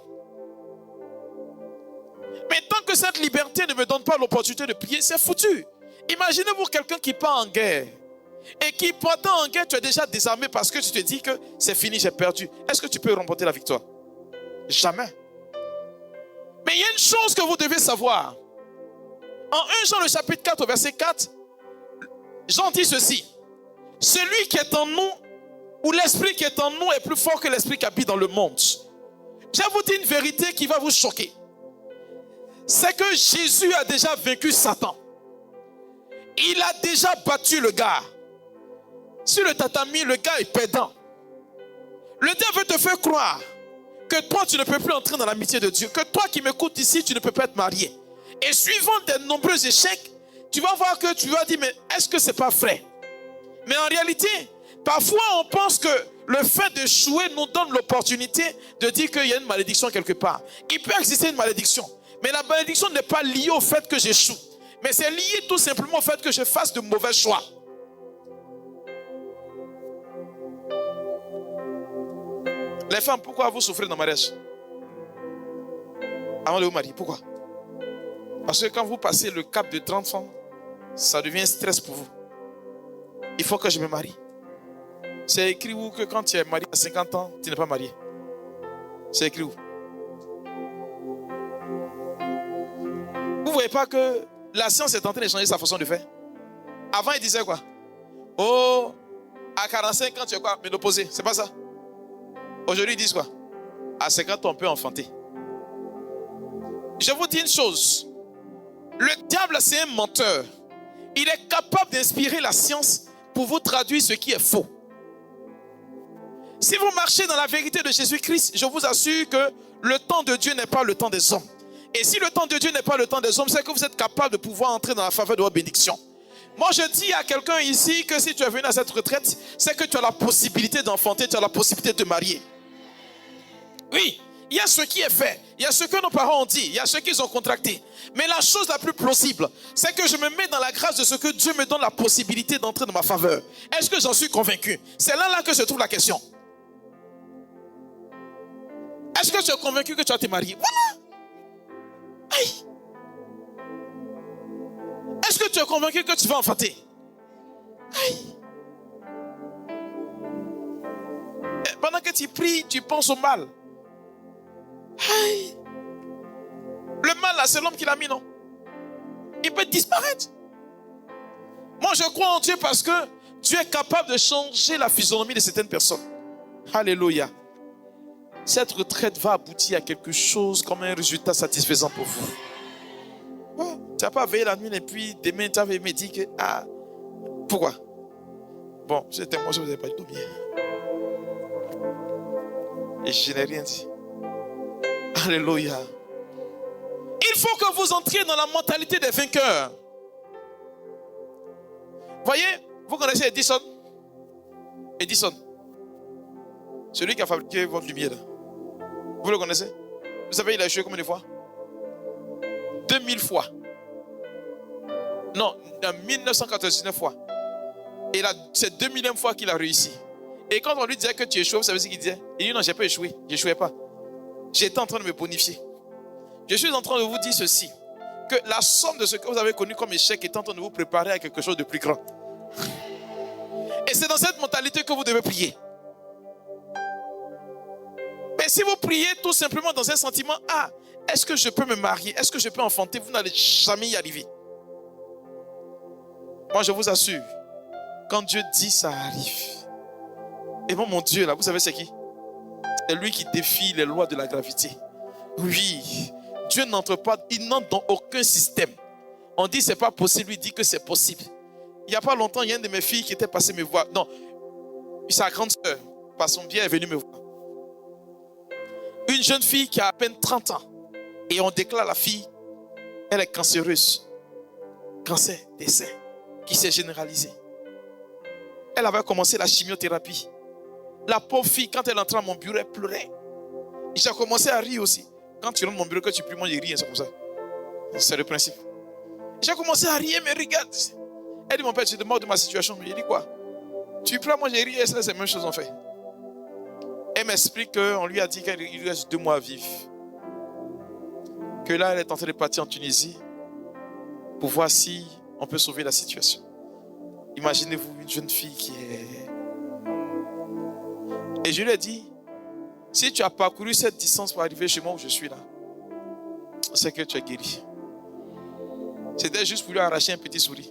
cette liberté ne me donne pas l'opportunité de prier, c'est foutu. Imaginez-vous quelqu'un qui part en guerre et qui, pendant en guerre, tu es déjà désarmé parce que tu te dis que c'est fini, j'ai perdu. Est-ce que tu peux remporter la victoire? Jamais. Mais il y a une chose que vous devez savoir. En 1 Jean le chapitre 4 au verset 4, Jean dit ceci. Celui qui est en nous, ou l'esprit qui est en nous est plus fort que l'esprit qui habite dans le monde. Je vais vous dire une vérité qui va vous choquer. C'est que Jésus a déjà vaincu Satan. Il a déjà battu le gars. Sur le tatami, le gars est perdant. Le diable veut te faire croire que toi, tu ne peux plus entrer dans l'amitié de Dieu. Que toi qui m'écoutes ici, tu ne peux pas être marié. Et suivant des nombreux échecs, tu vas voir que tu vas dire, mais est-ce que c'est pas vrai? Mais en réalité, parfois on pense que le fait d'échouer nous donne l'opportunité de dire qu'il y a une malédiction quelque part. Il peut exister une malédiction. Mais la malédiction n'est pas liée au fait que j'échoue. Mais c'est lié tout simplement au fait que je fasse de mauvais choix. Les femmes, pourquoi vous souffrez dans le mariage? Avant de vous marier, pourquoi? Parce que quand vous passez le cap de 30 ans, ça devient un stress pour vous. Il faut que je me marie. C'est écrit où que quand tu es marié à 50 ans, tu n'es pas marié? C'est écrit où? Vous ne voyez pas que la science est en train de changer sa façon de faire? Avant, il disait quoi? Oh, à 45 ans, tu es quoi? Ménopausé. C'est pas ça? Aujourd'hui, ils disent quoi? À 50 ans, on peut enfanter. Je vous dis une chose. Le diable, c'est un menteur. Il est capable d'inspirer la science pour vous traduire ce qui est faux. Si vous marchez dans la vérité de Jésus-Christ, je vous assure que le temps de Dieu n'est pas le temps des hommes. Et si le temps de Dieu n'est pas le temps des hommes, c'est que vous êtes capable de pouvoir entrer dans la faveur de votre bénédiction. Moi, je dis à quelqu'un ici que si tu es venu à cette retraite, c'est que tu as la possibilité d'enfanter, tu as la possibilité de te marier. Oui, il y a ce qui est fait, il y a ce que nos parents ont dit, il y a ce qu'ils ont contracté. Mais la chose la plus plausible, c'est que je me mets dans la grâce de ce que Dieu me donne la possibilité d'entrer dans ma faveur. Est-ce que j'en suis convaincu? C'est là que se trouve la question. Est-ce que tu es convaincu que tu vas te marier? Voilà. Aïe. Est-ce que tu es convaincu que tu vas enfanter? Aïe. Et pendant que tu pries, tu penses au mal. Aïe. Le mal là, c'est l'homme qui l'a mis, non? Il peut disparaître. Moi, je crois en Dieu parce que Dieu est capable de changer la physionomie de certaines personnes. Alléluia. Cette retraite va aboutir à quelque chose comme un résultat satisfaisant pour vous. Oh, tu n'as pas veillé la nuit et puis demain tu avais me dit que... Ah, pourquoi? Bon, c'était moi, je ne vous ai pas dit dormir. Et je n'ai rien dit. Alléluia. Il faut que vous entriez dans la mentalité des vainqueurs. Voyez, vous connaissez Edison? Edison. Celui qui a fabriqué votre lumière. Vous le connaissez? Vous savez, il a échoué combien de fois? 2000 fois. Non, 1999 fois. Et c'est 2000e fois qu'il a réussi. Et quand on lui disait que tu échoues, vous savez ce qu'il disait? Il dit non, j'ai pas échoué. Je n'échouais pas. J'étais en train de me bonifier. Je suis en train de vous dire ceci. Que la somme de ce que vous avez connu comme échec est en train de vous préparer à quelque chose de plus grand. Et c'est dans cette mentalité que vous devez prier. Mais si vous priez tout simplement dans un sentiment, ah, est-ce que je peux me marier? Est-ce que je peux enfanter? Vous n'allez jamais y arriver. Moi, je vous assure, quand Dieu dit, ça arrive. Et bon, mon Dieu, là, vous savez c'est qui? C'est lui qui défie les lois de la gravité. Oui, Dieu n'entre pas, il n'entre dans aucun système. On dit c'est pas possible, lui dit que c'est possible. Il n'y a pas longtemps, il y a une de mes filles qui était passée me voir. Non, sa grande soeur, par son biais, est venue me voir. Une jeune fille qui a à peine 30 ans. Et on déclare la fille, elle est cancéreuse. Cancer des seins, qui s'est généralisé. Elle avait commencé la chimiothérapie. La pauvre fille, quand elle entrait dans mon bureau, elle pleurait. J'ai commencé à rire aussi. Quand tu rentres dans mon bureau, que tu pries, moi je ris, c'est comme ça. C'est le principe. J'ai commencé à rire, mais regarde. Elle dit, mon père, tu te moques de ma situation. Mais il dit quoi? Tu pries, moi je ris, et c'est la même chose en fait. Elle m'explique qu'on lui a dit qu'il lui reste 2 mois à vivre. que là, elle est en train de partir en Tunisie pour voir si on peut sauver la situation. Imaginez-vous une jeune fille qui est... Et je lui ai dit, si tu as parcouru cette distance pour arriver chez moi où je suis là, c'est que tu es guéri. C'était juste pour lui arracher un petit sourire.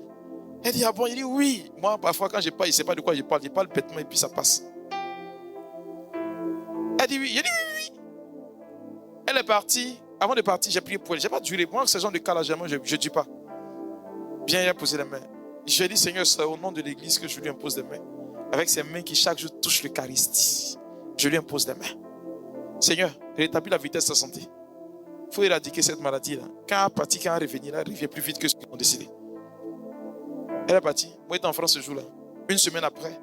Elle dit, ah bon? Il dit, oui. Moi, parfois, quand je parle, il ne sait pas de quoi je parle. Je parle bêtement et puis ça passe. Elle dit, oui. Il dit, oui, oui. Elle est partie. Avant de partir, j'ai prié pour elle. Je n'ai pas duré. Moi, ce genre de cas-là, jamais, je ne dis pas. Viens, il a posé les mains. J'ai dit, Seigneur, c'est au nom de l'église que je lui impose des mains. Avec ses mains qui chaque jour touchent l'Eucharistie. Je lui impose des mains. Seigneur, rétablis la vitesse de sa santé. Il faut éradiquer cette maladie-là. Quand elle est partie, quand elle est revenue, elle revient plus vite que ce qu'ils ont décidé. Elle est partie. Moi, j'étais en France ce jour-là. Une semaine après,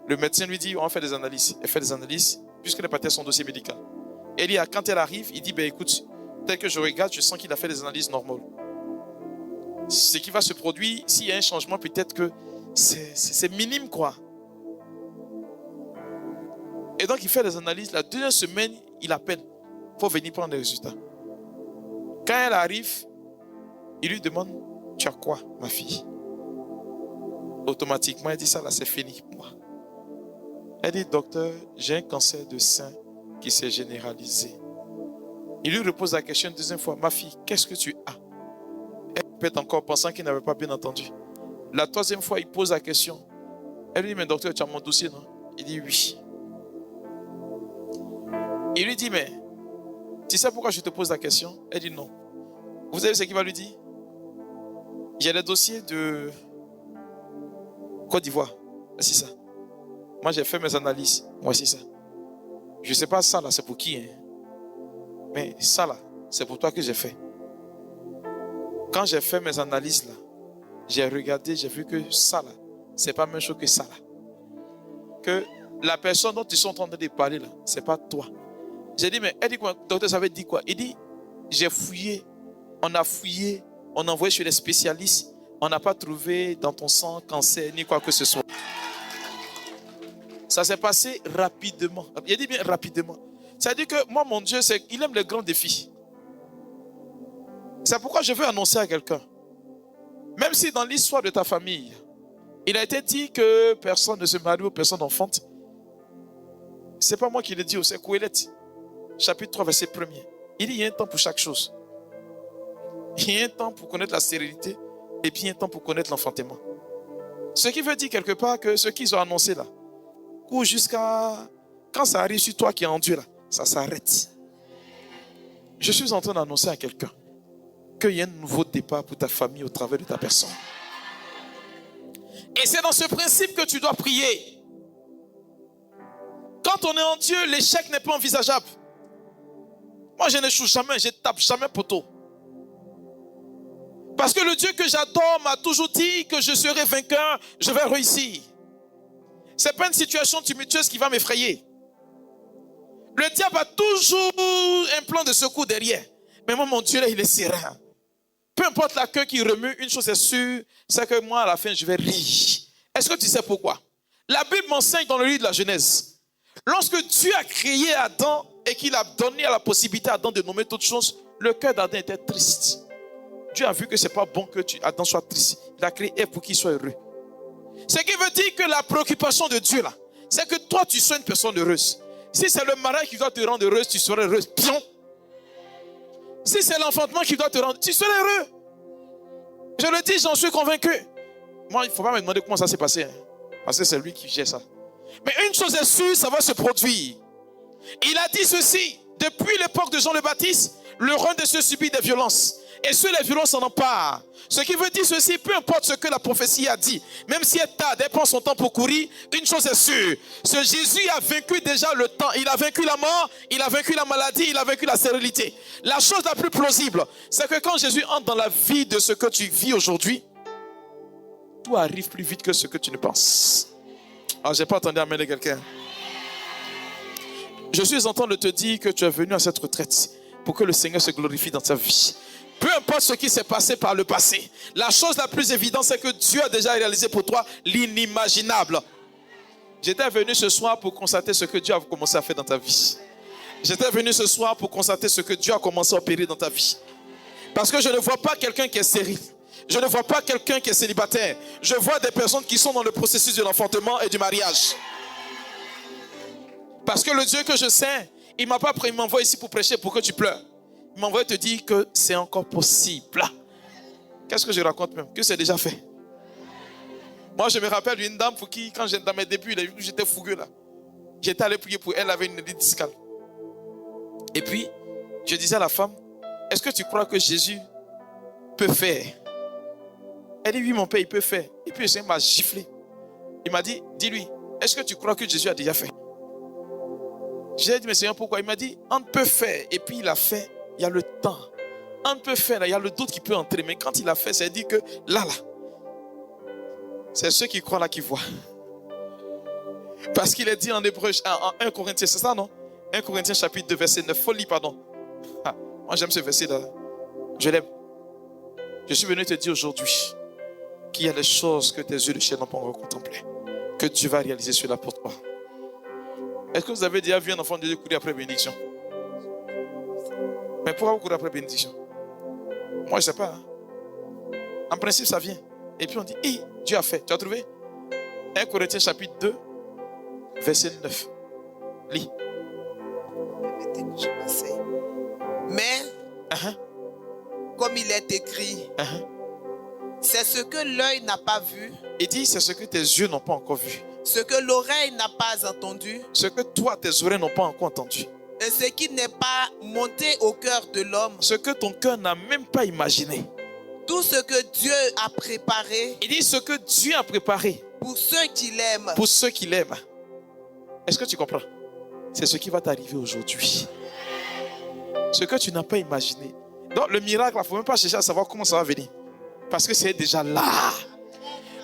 le médecin lui dit, on va faire des analyses. Elle fait des analyses, puisqu'elle est partie à son dossier médical. Elle dit, quand elle arrive, il dit, ben écoute, tel que je regarde, je sens qu'il a fait des analyses normales. Ce qui va se produire, s'il y a un changement, peut-être que c'est minime, quoi. Et donc, il fait des analyses. La deuxième semaine, il appelle. Il faut venir prendre les résultats. Quand elle arrive, il lui demande, tu as quoi, ma fille? Automatiquement, elle dit, ça là, c'est fini pour moi. Elle dit, docteur, j'ai un cancer de sein qui s'est généralisé. Il lui repose la question une deuxième fois, ma fille, qu'est-ce que tu as? Elle répète encore, pensant qu'il n'avait pas bien entendu. La troisième fois, il pose la question. Elle lui dit, mais docteur, tu as mon dossier, non? Il dit, oui. Il lui dit, mais tu sais pourquoi je te pose la question? Elle dit, non. Vous savez ce qu'il va lui dire? J'ai les dossiers de Côte d'Ivoire. C'est ça. Moi, j'ai fait mes analyses. Moi, c'est ça. Je ne sais pas ça, là, c'est pour qui, hein? Mais ça, là, c'est pour toi que j'ai fait. Quand j'ai fait mes analyses, là, j'ai regardé, j'ai vu que ça, là, c'est pas la même chose que ça, là. Que la personne dont ils sont en train de parler, là, c'est pas toi. J'ai dit, mais elle dit quoi? Docteur, ça veut dire quoi? Il dit, j'ai fouillé, on a envoyé chez les spécialistes, on n'a pas trouvé dans ton sang cancer ni quoi que ce soit. Ça s'est passé rapidement. Il dit bien rapidement. Ça veut dire que moi, mon Dieu, il aime les grands défis. C'est pourquoi je veux annoncer à quelqu'un. Même si dans l'histoire de ta famille, il a été dit que personne ne se marie ou personne n'enfante. C'est pas moi qui l'ai dit, c'est Coëlette. Chapitre 3, verset 1er. Il dit, il y a un temps pour chaque chose. Il y a un temps pour connaître la stérilité et puis il y a un temps pour connaître l'enfantement. Ce qui veut dire quelque part que ce qu'ils ont annoncé là, court jusqu'à... Quand ça arrive sur toi qui es en Dieu là, ça s'arrête. Je suis en train d'annoncer à quelqu'un qu'il y a un nouveau départ pour ta famille au travers de ta personne. Et c'est dans ce principe que tu dois prier. Quand on est en Dieu, l'échec n'est pas envisageable. Moi, je n'échoue jamais, je ne tape jamais poteau. Parce que le Dieu que j'adore m'a toujours dit que je serai vainqueur, je vais réussir. Ce n'est pas une situation tumultueuse qui va m'effrayer. Le diable a toujours un plan de secours derrière. Mais moi, mon Dieu, là, il est serein. Peu importe la queue qui remue, une chose est sûre, c'est que moi, à la fin, je vais rire. Est-ce que tu sais pourquoi? La Bible m'enseigne dans le livre de la Genèse. Lorsque Dieu a créé Adam et qu'il a donné la possibilité à Adam de nommer toutes choses, le cœur d'Adam était triste. Dieu a vu que ce n'est pas bon que Adam soit triste. Il a créé Ève pour qu'il soit heureux. Ce qui veut dire que la préoccupation de Dieu là, c'est que toi tu sois une personne heureuse. Si c'est le mariage qui doit te rendre heureuse, tu seras heureuse. Pion. Si c'est l'enfantement qui doit te rendre, tu seras heureux. Je le dis, j'en suis convaincu. Moi, il ne faut pas me demander comment ça s'est passé. Hein, parce que c'est lui qui gère ça. Mais une chose est sûre, ça va se produire. Il a dit ceci, depuis l'époque de Jean le Baptiste, le royaume de Dieu subit des violences. Et sur les violences, on en parle. Ce qui veut dire ceci, peu importe ce que la prophétie a dit, même si elle tarde, elle prend son temps pour courir, une chose est sûre. Ce Jésus a vaincu déjà le temps. Il a vaincu la mort, il a vaincu la maladie, il a vaincu la stérilité. La chose la plus plausible, c'est que quand Jésus entre dans la vie de ce que tu vis aujourd'hui, tout arrive plus vite que ce que tu ne penses. Alors, je n'ai pas entendu amener quelqu'un. Je suis en train de te dire que tu es venu à cette retraite pour que le Seigneur se glorifie dans ta vie. Peu importe ce qui s'est passé par le passé, la chose la plus évidente, c'est que Dieu a déjà réalisé pour toi l'inimaginable. J'étais venu ce soir pour constater ce que Dieu a commencé à faire dans ta vie. J'étais venu ce soir pour constater ce que Dieu a commencé à opérer dans ta vie. Parce que je ne vois pas quelqu'un qui est stérile. Je ne vois pas quelqu'un qui est célibataire. Je vois des personnes qui sont dans le processus de l'enfantement et du mariage. Parce que le Dieu que je sais, il m'envoie ici pour prêcher pour que tu pleures. Il m'envoie te dire que c'est encore possible. Qu'est-ce que je raconte même? Que c'est déjà fait. Moi, je me rappelle d'une dame pour qui, quand j'étais dans mes débuts, il a vu que j'étais fougueux là. J'étais allé prier pour elle, elle avait une hernie discale. Et puis, je disais à la femme, est-ce que tu crois que Jésus peut faire? Elle dit, oui, mon père, il peut faire. Et puis, le Seigneur m'a giflé. Il m'a dit, dis-lui, est-ce que tu crois que Jésus a déjà fait? J'ai dit, mais Seigneur, pourquoi? Il m'a dit, on peut faire. Et puis, il a fait, il y a le temps. On peut faire, il y a le doute qui peut entrer. Mais quand il a fait, c'est dit que là, c'est ceux qui croient là qui voient. Parce qu'il est dit en Hébreu, en 1 Corinthiens, c'est ça, non? 1 Corinthiens chapitre 2, verset 9. Faut lire, pardon. Moi, j'aime ce verset-là. Je l'aime. Je suis venu te dire aujourd'hui qu'il y a des choses que tes yeux de chair n'ont pas encore contemplées, que Dieu va réaliser sur la porte. Est-ce que vous avez déjà vu un enfant de Dieu courir après bénédiction? Mais pourquoi vous courez après bénédiction? Moi, je ne sais pas. En principe, ça vient. Et puis on dit, Dieu a fait. Tu as trouvé? 1 Corinthiens chapitre 2, verset 9. Lis. Mais, comme il est écrit, c'est ce que l'œil n'a pas vu. Il dit, c'est ce que tes yeux n'ont pas encore vu. Ce que l'oreille n'a pas entendu. Ce que toi, tes oreilles n'ont pas encore entendu. Et ce qui n'est pas monté au cœur de l'homme. Ce que ton cœur n'a même pas imaginé. Tout ce que Dieu a préparé. Il dit ce que Dieu a préparé. Pour ceux qui l'aiment. Pour ceux qui l'aiment. Est-ce que tu comprends? C'est ce qui va t'arriver aujourd'hui. Ce que tu n'as pas imaginé. Donc le miracle, il ne faut même pas chercher à savoir comment ça va venir. Parce que c'est déjà là.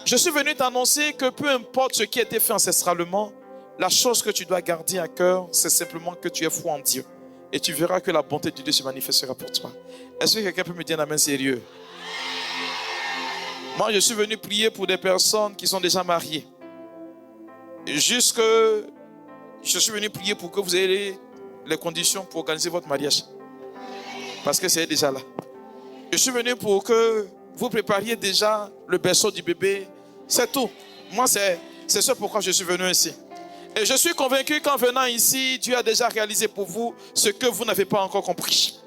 Je suis venu t'annoncer que peu importe ce qui a été fait ancestralement, la chose que tu dois garder à cœur, c'est simplement que tu es foi en Dieu. Et tu verras que la bonté de Dieu se manifestera pour toi. Est-ce que quelqu'un peut me dire un amen sérieux? Moi, je suis venu prier pour des personnes qui sont déjà mariées. Je suis venu prier pour que vous ayez les conditions pour organiser votre mariage. Parce que c'est déjà là. Je suis venu pour que vous prépariez déjà le berceau du bébé. C'est tout. Moi, c'est ce pourquoi je suis venu ici. Et je suis convaincu qu'en venant ici, Dieu a déjà réalisé pour vous ce que vous n'avez pas encore compris.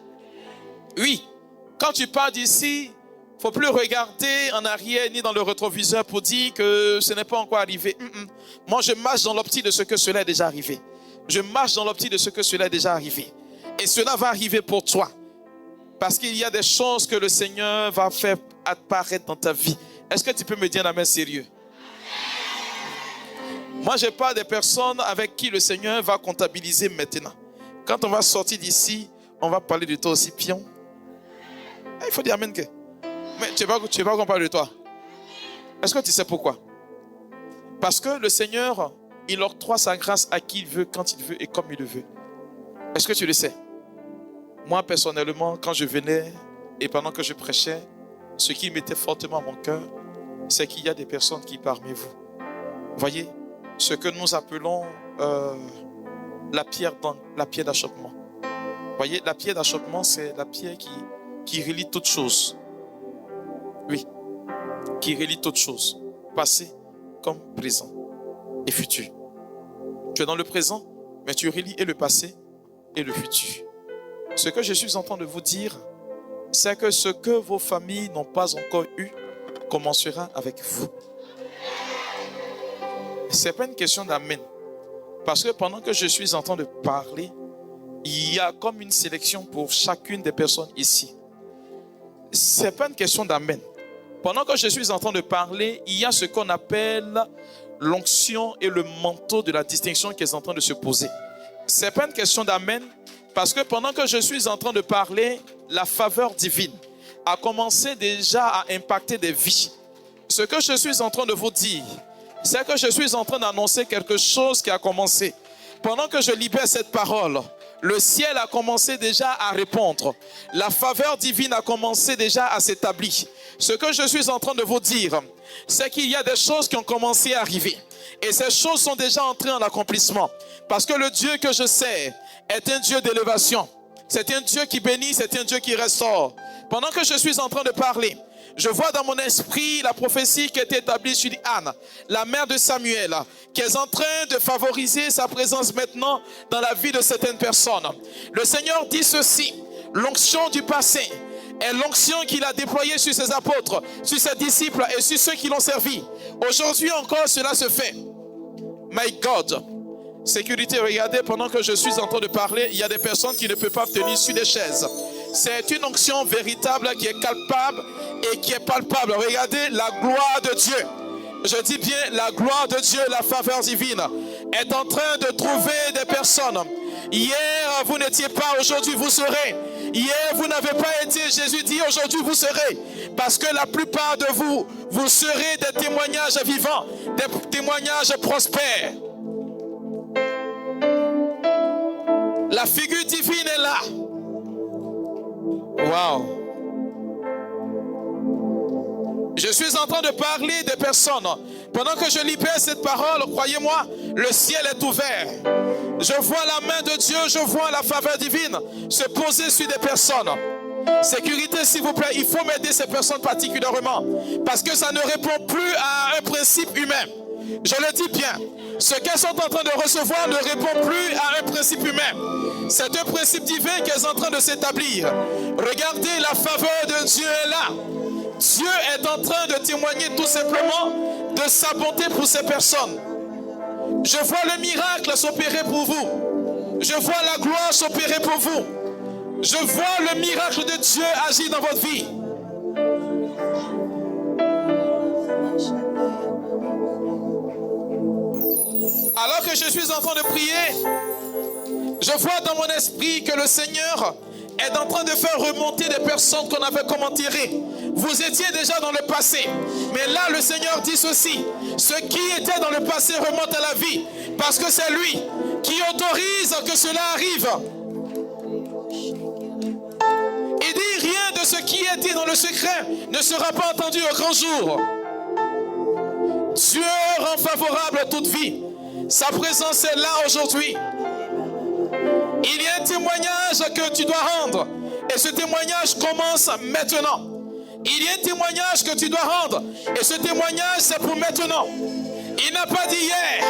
Oui, quand tu pars d'ici, il ne faut plus regarder en arrière ni dans le rétroviseur pour dire que ce n'est pas encore arrivé. Moi, je marche dans l'optique de ce que cela est déjà arrivé. Je marche dans l'optique de ce que cela est déjà arrivé. Et cela va arriver pour toi. Parce qu'il y a des choses que le Seigneur va faire apparaître dans ta vie. Est-ce que tu peux me dire un amen sérieux? Moi, je parle des personnes avec qui le Seigneur va comptabiliser maintenant. Quand on va sortir d'ici, on va parler de toi aussi, pion. Il faut dire amen que. Mais tu ne veux pas qu'on parle de toi. Est-ce que tu sais pourquoi? Parce que le Seigneur, il octroie sa grâce à qui il veut, quand il veut et comme il le veut. Est-ce que tu le sais? Moi, personnellement, quand je venais et pendant que je prêchais, ce qui mettait fortement à mon cœur, c'est qu'il y a des personnes qui parmi vous, voyez, ce que nous appelons la pierre d'achoppement. Voyez, la pierre d'achoppement, c'est la pierre qui relie toutes choses. Oui, qui relie toutes choses, passé comme présent et futur. Tu es dans le présent, mais tu relis et le passé et le futur. Ce que je suis en train de vous dire, c'est que ce que vos familles n'ont pas encore eu commencera avec vous. Ce n'est pas une question d'amen. Parce que pendant que je suis en train de parler, il y a comme une sélection pour chacune des personnes ici. Ce n'est pas une question d'amen. Pendant que je suis en train de parler, il y a ce qu'on appelle l'onction et le manteau de la distinction qui est en train de se poser. Ce n'est pas une question d'amen. Parce que pendant que je suis en train de parler, la faveur divine a commencé déjà à impacter des vies. Ce que je suis en train de vous dire, c'est que je suis en train d'annoncer quelque chose qui a commencé. Pendant que je libère cette parole, le ciel a commencé déjà à répondre. La faveur divine a commencé déjà à s'établir. Ce que je suis en train de vous dire, c'est qu'il y a des choses qui ont commencé à arriver. Et ces choses sont déjà entrées en accomplissement. Parce que le Dieu que je sais est un Dieu d'élévation. C'est un Dieu qui bénit, c'est un Dieu qui restaure. Pendant que je suis en train de parler, je vois dans mon esprit la prophétie qui a été établie sur Anne, la mère de Samuel, qui est en train de favoriser sa présence maintenant dans la vie de certaines personnes. Le Seigneur dit ceci: l'onction du passé est l'onction qu'il a déployée sur ses apôtres, sur ses disciples et sur ceux qui l'ont servi. Aujourd'hui encore, cela se fait. My God. Sécurité, regardez, pendant que je suis en train de parler, il y a des personnes qui ne peuvent pas tenir sur des chaises. C'est une onction véritable qui est capable et qui est palpable. Regardez la gloire de Dieu. Je dis bien la gloire de Dieu, la faveur divine est en train de trouver des personnes. Hier, vous n'étiez pas, aujourd'hui vous serez. Hier, vous n'avez pas été, Jésus dit, aujourd'hui vous serez. Parce que la plupart de vous, vous serez des témoignages vivants, des témoignages prospères. La figure divine est là. Wow. Je suis en train de parler des personnes. Pendant que je libère cette parole, croyez-moi, le ciel est ouvert. Je vois la main de Dieu, je vois la faveur divine se poser sur des personnes. Sécurité, s'il vous plaît, il faut m'aider ces personnes particulièrement. Parce que ça ne répond plus à un principe humain. Je le dis bien. Ce qu'elles sont en train de recevoir ne répond plus à un principe humain. C'est un principe divin qui est en train de s'établir. Regardez, la faveur de Dieu est là. Dieu est en train de témoigner tout simplement de sa bonté pour ces personnes. Je vois le miracle s'opérer pour vous. Je vois la gloire s'opérer pour vous. Je vois le miracle de Dieu agir dans votre vie. Alors que je suis en train de prier, je vois dans mon esprit que le Seigneur est en train de faire remonter des personnes qu'on avait comme enterrées. Vous étiez déjà dans le passé, mais là le Seigneur dit ceci: ce qui était dans le passé remonte à la vie, parce que c'est lui qui autorise que cela arrive. Il dit: rien de ce qui est dit dans le secret ne sera pas entendu au grand jour. Dieu rend favorable à toute vie. Sa présence est là aujourd'hui. Il y a un témoignage que tu dois rendre. Et ce témoignage commence maintenant. Il y a un témoignage que tu dois rendre. Et ce témoignage, c'est pour maintenant. Il n'a pas dit hier.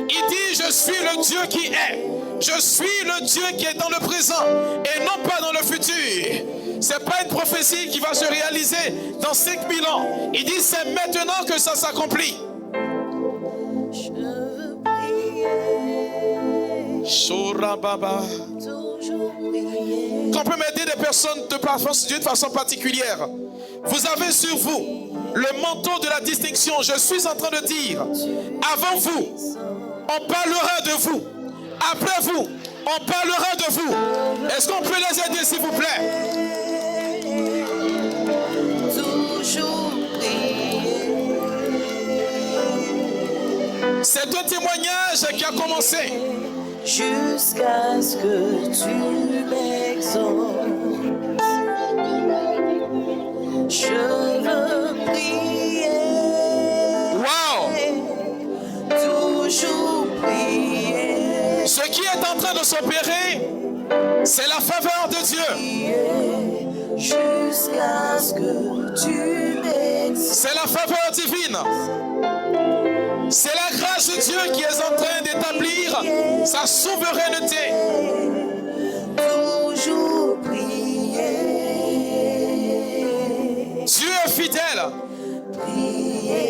Il dit: je suis le Dieu qui est. Je suis le Dieu qui est dans le présent et non pas dans le futur. Ce n'est pas une prophétie qui va se réaliser dans 5000 ans. Il dit: c'est maintenant que ça s'accomplit. Baba. Qu'on peut m'aider des personnes d'une façon particulière. Vous avez sur vous le manteau de la distinction. Je suis en train de dire: avant vous, on parlera de vous. Après vous, on parlera de vous. Est-ce qu'on peut les aider, s'il vous plaît? C'est un témoignage qui a commencé. Jusqu'à ce que tu m'exauces, je veux prier. Wow. Toujours prier. Ce qui est en train de s'opérer, c'est la faveur de Dieu. Jusqu'à ce que tu m'exauces. C'est la faveur divine. C'est la grâce de Dieu qui est en train d'établir sa souveraineté. Toujours prier. Dieu est fidèle. Prier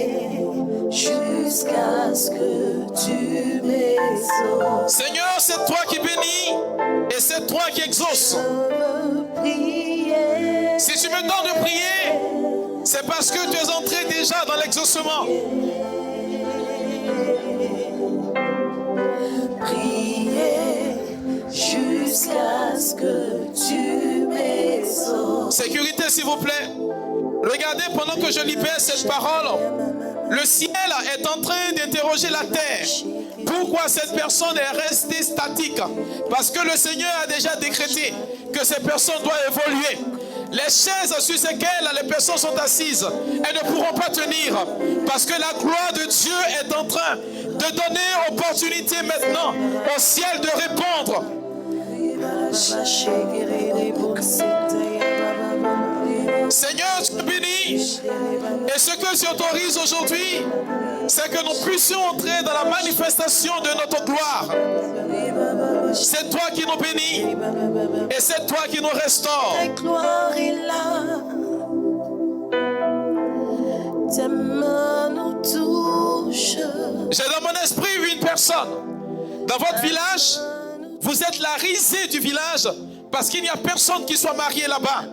jusqu'à ce que tu m'exauces. Seigneur, c'est toi qui bénis et c'est toi qui exauces. Si tu me donnes de prier, c'est parce que tu es entré déjà dans l'exaucement. Prier jusqu'à ce que tu m'exauces. Sécurité, s'il vous plaît. Regardez, pendant que je libère cette parole, le ciel est en train d'interroger la terre. Pourquoi cette personne est restée statique? Parce que le Seigneur a déjà décrété que ces personnes doivent évoluer. Les chaises sur lesquelles les personnes sont assises, elles ne pourront pas tenir. Parce que la gloire de Dieu est en train de donner opportunité maintenant au ciel de répondre. Seigneur, tu es béni. Et ce que tu autorises aujourd'hui, c'est que nous puissions entrer dans la manifestation de notre gloire. C'est toi qui nous bénis et c'est toi qui nous restaure. Ta gloire est là, ta main nous touche. J'ai dans mon esprit une personne. Dans votre village, vous êtes la risée du village parce qu'il n'y a personne qui soit marié là-bas.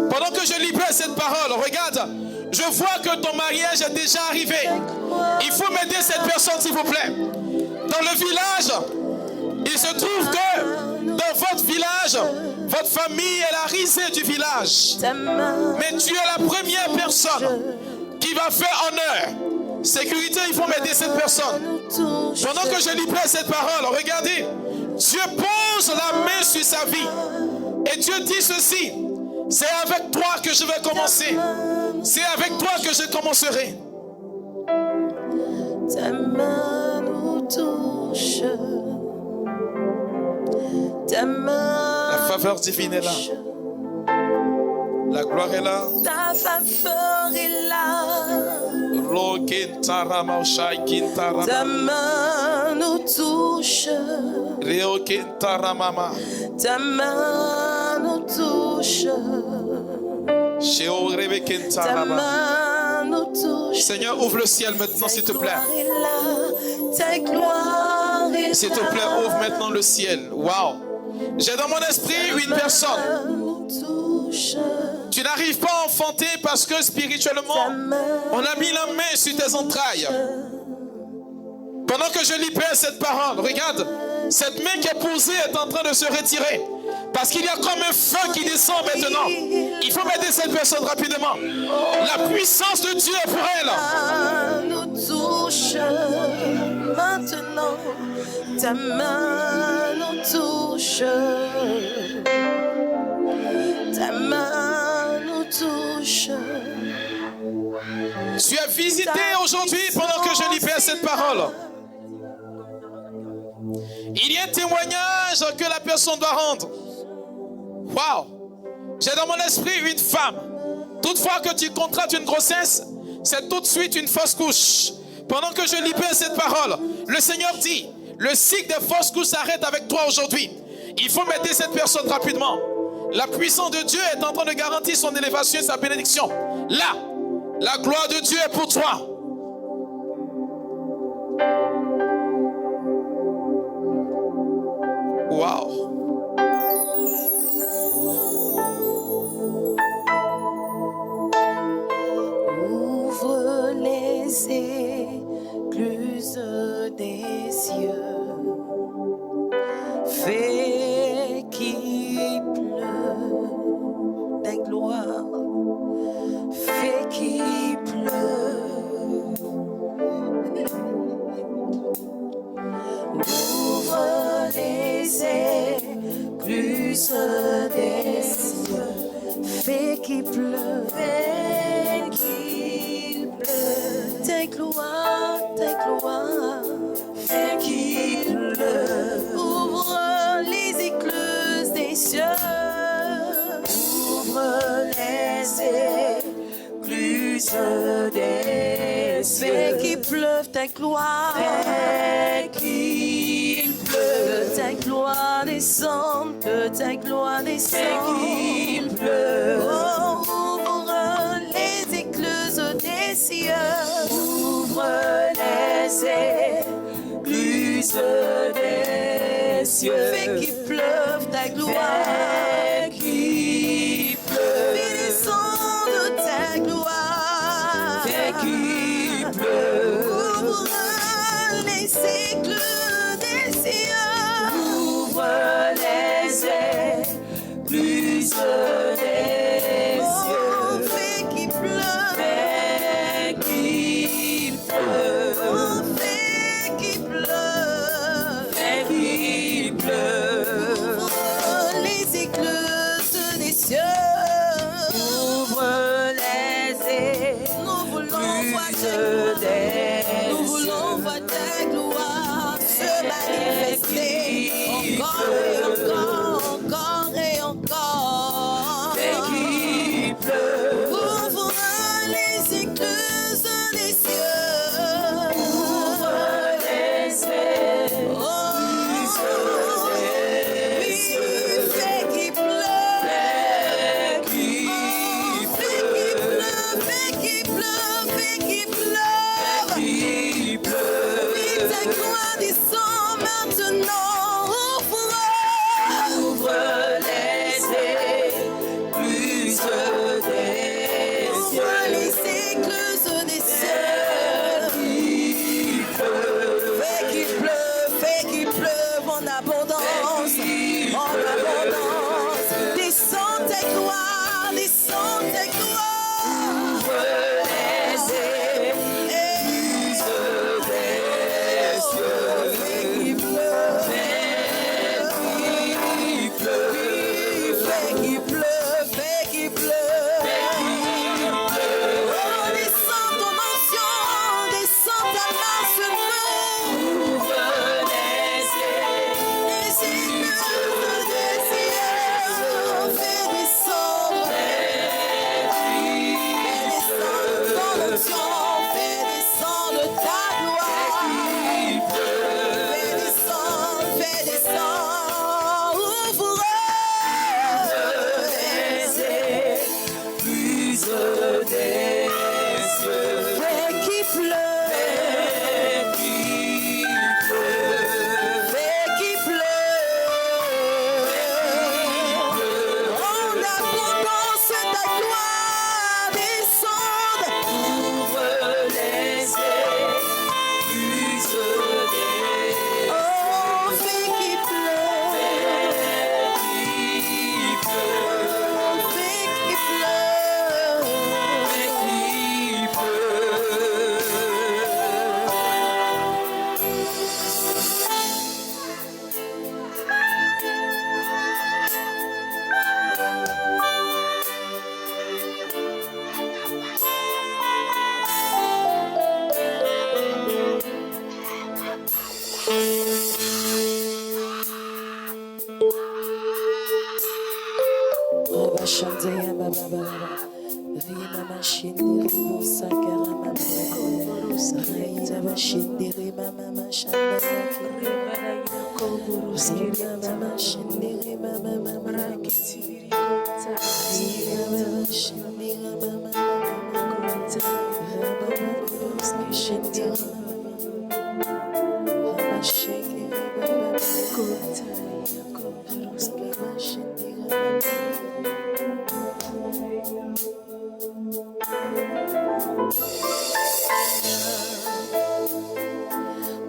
Pendant que je libère cette parole, regarde, je vois que ton mariage est déjà arrivé. Il faut m'aider cette personne, s'il vous plaît. Dans le village, il se trouve que dans votre village, votre famille est la risée du village. Mais tu es la première personne qui va faire honneur. Sécurité, il faut m'aider cette personne. Pendant que je libère cette parole, regardez, Dieu pose la main sur sa vie. Et Dieu dit ceci, c'est avec toi que je vais commencer. C'est avec toi que je commencerai. Ta main nous touche. Ta main. La faveur divine est là. La gloire est là. Ta faveur est là. Ta main nous touche. Ta main nous touche. Ta main nous touche. Seigneur, ouvre le ciel maintenant, s'il te plaît. Ta gloire est là. S'il te plaît, ouvre maintenant le ciel. Waouh. J'ai dans mon esprit une personne. Tu n'arrives pas à enfanter parce que spirituellement, on a mis la main sur tes entrailles. Pendant que je libère cette parole, regarde, cette main qui est posée est en train de se retirer. Parce qu'il y a comme un feu qui descend maintenant. Il faut m'aider cette personne rapidement. La puissance de Dieu est pour elle. Nous touche maintenant. Ta main nous touche. Ta main nous touche. Tu es visité aujourd'hui pendant que je libère cette parole. Il y a un témoignage que la personne doit rendre. Waouh! J'ai dans mon esprit une femme. Toutefois que tu contractes une grossesse, c'est tout de suite une fausse couche. Pendant que je libère cette parole, le Seigneur dit, le cycle des fausses couches s'arrête avec toi aujourd'hui. Il faut m'aider cette personne rapidement. La puissance de Dieu est en train de garantir son élévation et sa bénédiction. Là, la gloire de Dieu est pour toi. Wow. Ouvre les écluses des cieux. Fais qu'il pleuve ta gloire. Fais qu'il pleuve. Ouvre les écluses des cieux. Fais qu'il pleuve. Fais qu'il pleuve. Ta gloire, ta gloire. Fais qu'il pleuve. Ouvre les écluses des cieux. Ouvre les écluses des cieux. Fais qu'il pleuve ta gloire. Fais qu'il pleuve. Ta gloire descende. Que ta gloire descende. Fais qu'il pleuve. Oh, ouvre les écluses des cieux. Ouvre les écluses des cieux. Fais qu'il pleuve ta gloire. Fais qu'il pleuve. Fais descendre ta gloire. Fais qu'il pleuve. Ouvre les écluses des cieux. Ouvre les écluses des cieux. Oh, fais qu'il pleuve. Fais qu'il pleuve. Oh, fais qu'il pleuve. Fais qu'il pleuve. Ouvre les écluses des cieux. Ouvre les écluses des cieux. Nous voulons voir ta gloire se manifester encore et encore.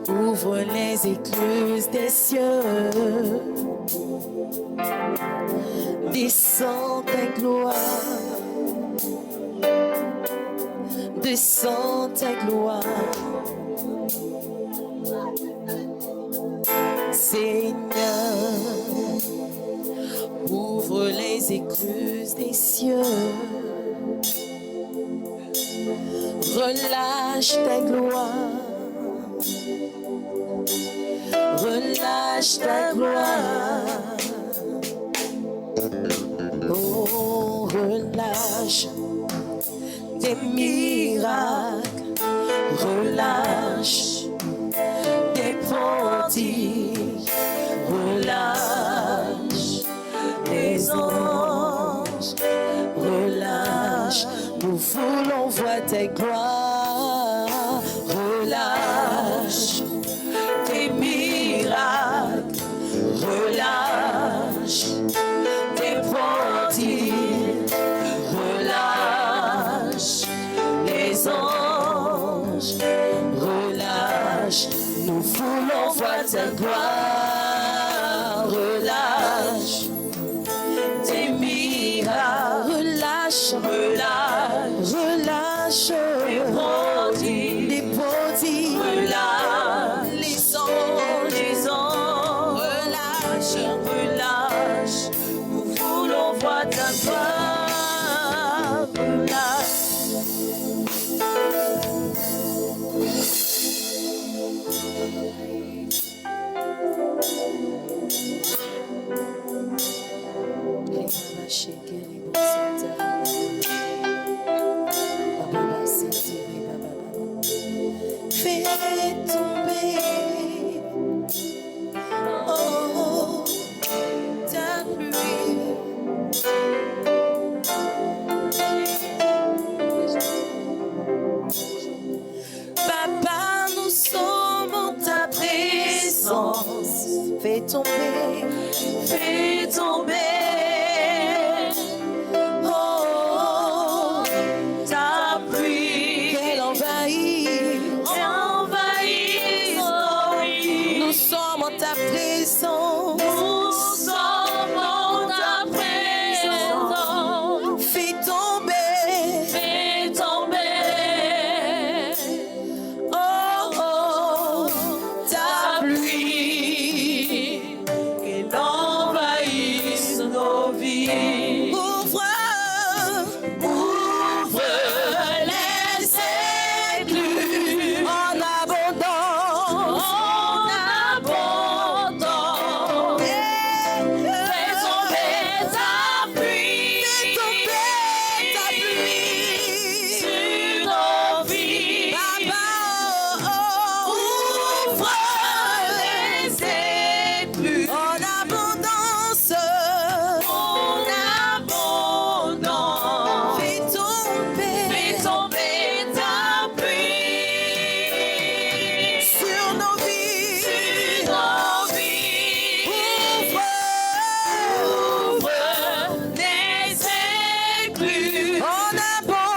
Ouvre les écluses des cieux, descends ta gloire, descends ta gloire. Seigneur, ouvre les écluses des cieux, relâche ta gloire, relâche ta gloire. Oh, relâche tes miracles, relâche tes prodiges, relâche les anges, relâche, nous voulons voir ta gloire, relâche tes miracles, relâche tes prodiges, relâche les anges, relâche, nous voulons voir ta gloire, relâche tes miracles, relâche, relâche, relâche les prodiges, relâche les anges, relâche, relâche, nous voulons voir ta gloire, relâche. Fais tomber, oh, ta pluie. Papa, nous sommes en ta présence. Fais tomber, fais tomber. Oh, ta pluie, qu'elle envahit, envahit nos vies. Nous sommes en ta présence. Nous sommes en ta présence. Fais tomber, fais tomber. Oh, oh, ta pluie, qu'elle envahisse nos vies. Ouvre, ouvre les écluses en abondance, en abondance. Fais tomber ta pluie, fais tomber ta pluie sur nos vies. Papa, oh, oh, ouvre les écluses en abondance, en abondance. Fais tomber ta pluie sur nos vies, sur nos vies. Ouvre les écluses en abondance.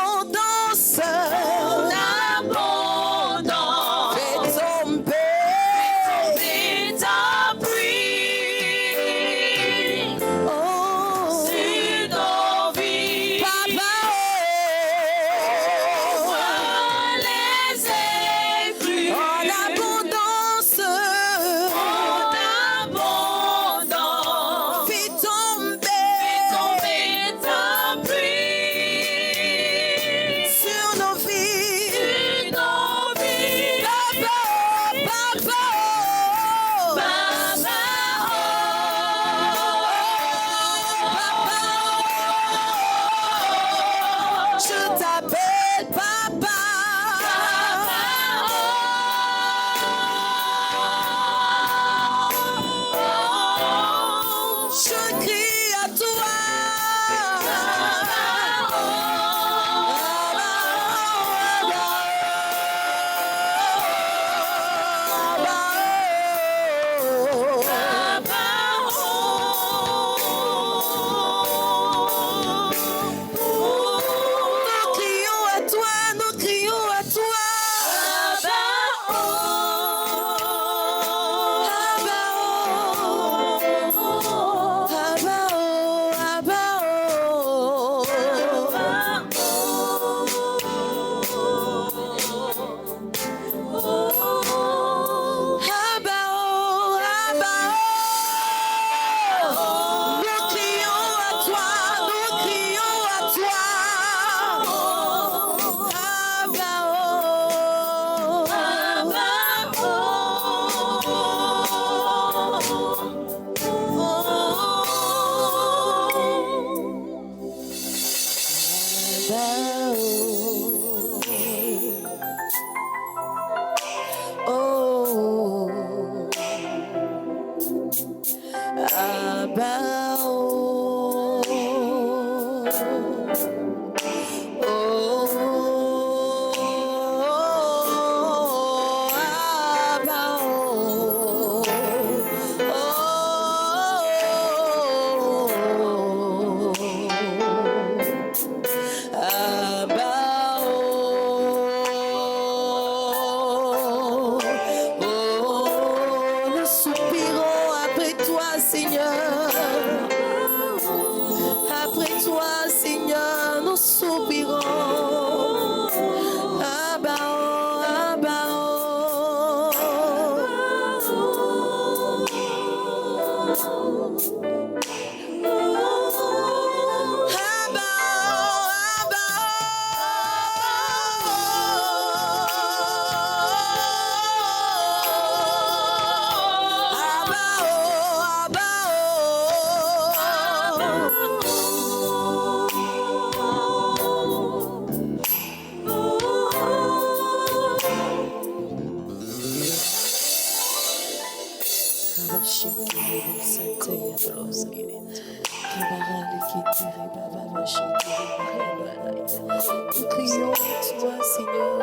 Nous crions à toi, Seigneur.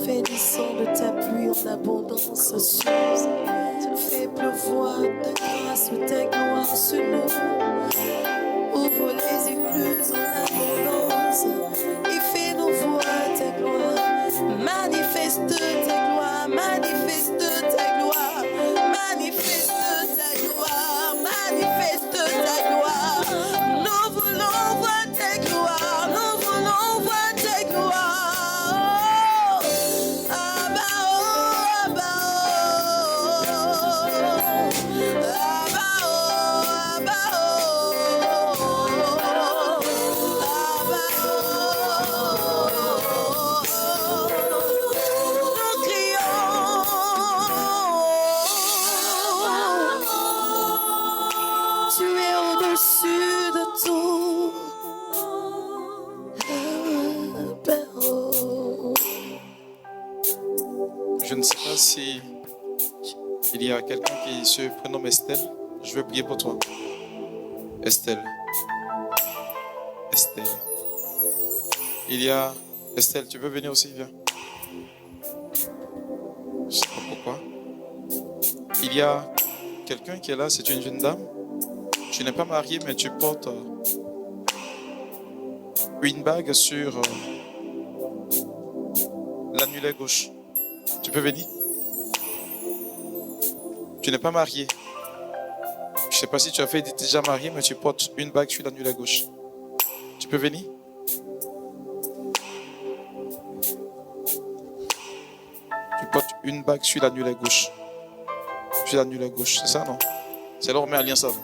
Fais descendre ta pluie en abondance sur nous. Fais pleuvoir ta grâce, ta gloire sur nous. Ouvre les écluses en abondance et fais-nous voir ta gloire. Manifeste ta gloire, manifeste ta gloire, manifeste ta gloire, manifeste ta gloire. Nous voulons voir ta gloire, nous voulons voir ta gloire. Abba, oh, Abba, oh. Abba, oh, Abba, nous crions. Tu es au-dessus de tout. Je ne sais pas si il y a quelqu'un qui se prénomme Estelle. Je veux prier pour toi. Estelle. Estelle. Il y a... Estelle, tu veux venir aussi? Viens. Je ne sais pas pourquoi. Il y a quelqu'un qui est là, c'est une jeune dame. Tu n'es pas mariée, mais tu portes une bague sur l'annulaire gauche. Tu peux venir? Tu n'es pas marié. Je ne sais pas si tu as fait déjà marié, mais tu portes une bague sur l'annulaire gauche. Tu peux venir? Tu portes une bague sur l'annulaire gauche. Sur l'annulaire gauche, c'est ça, non? C'est là où on met alliance avant.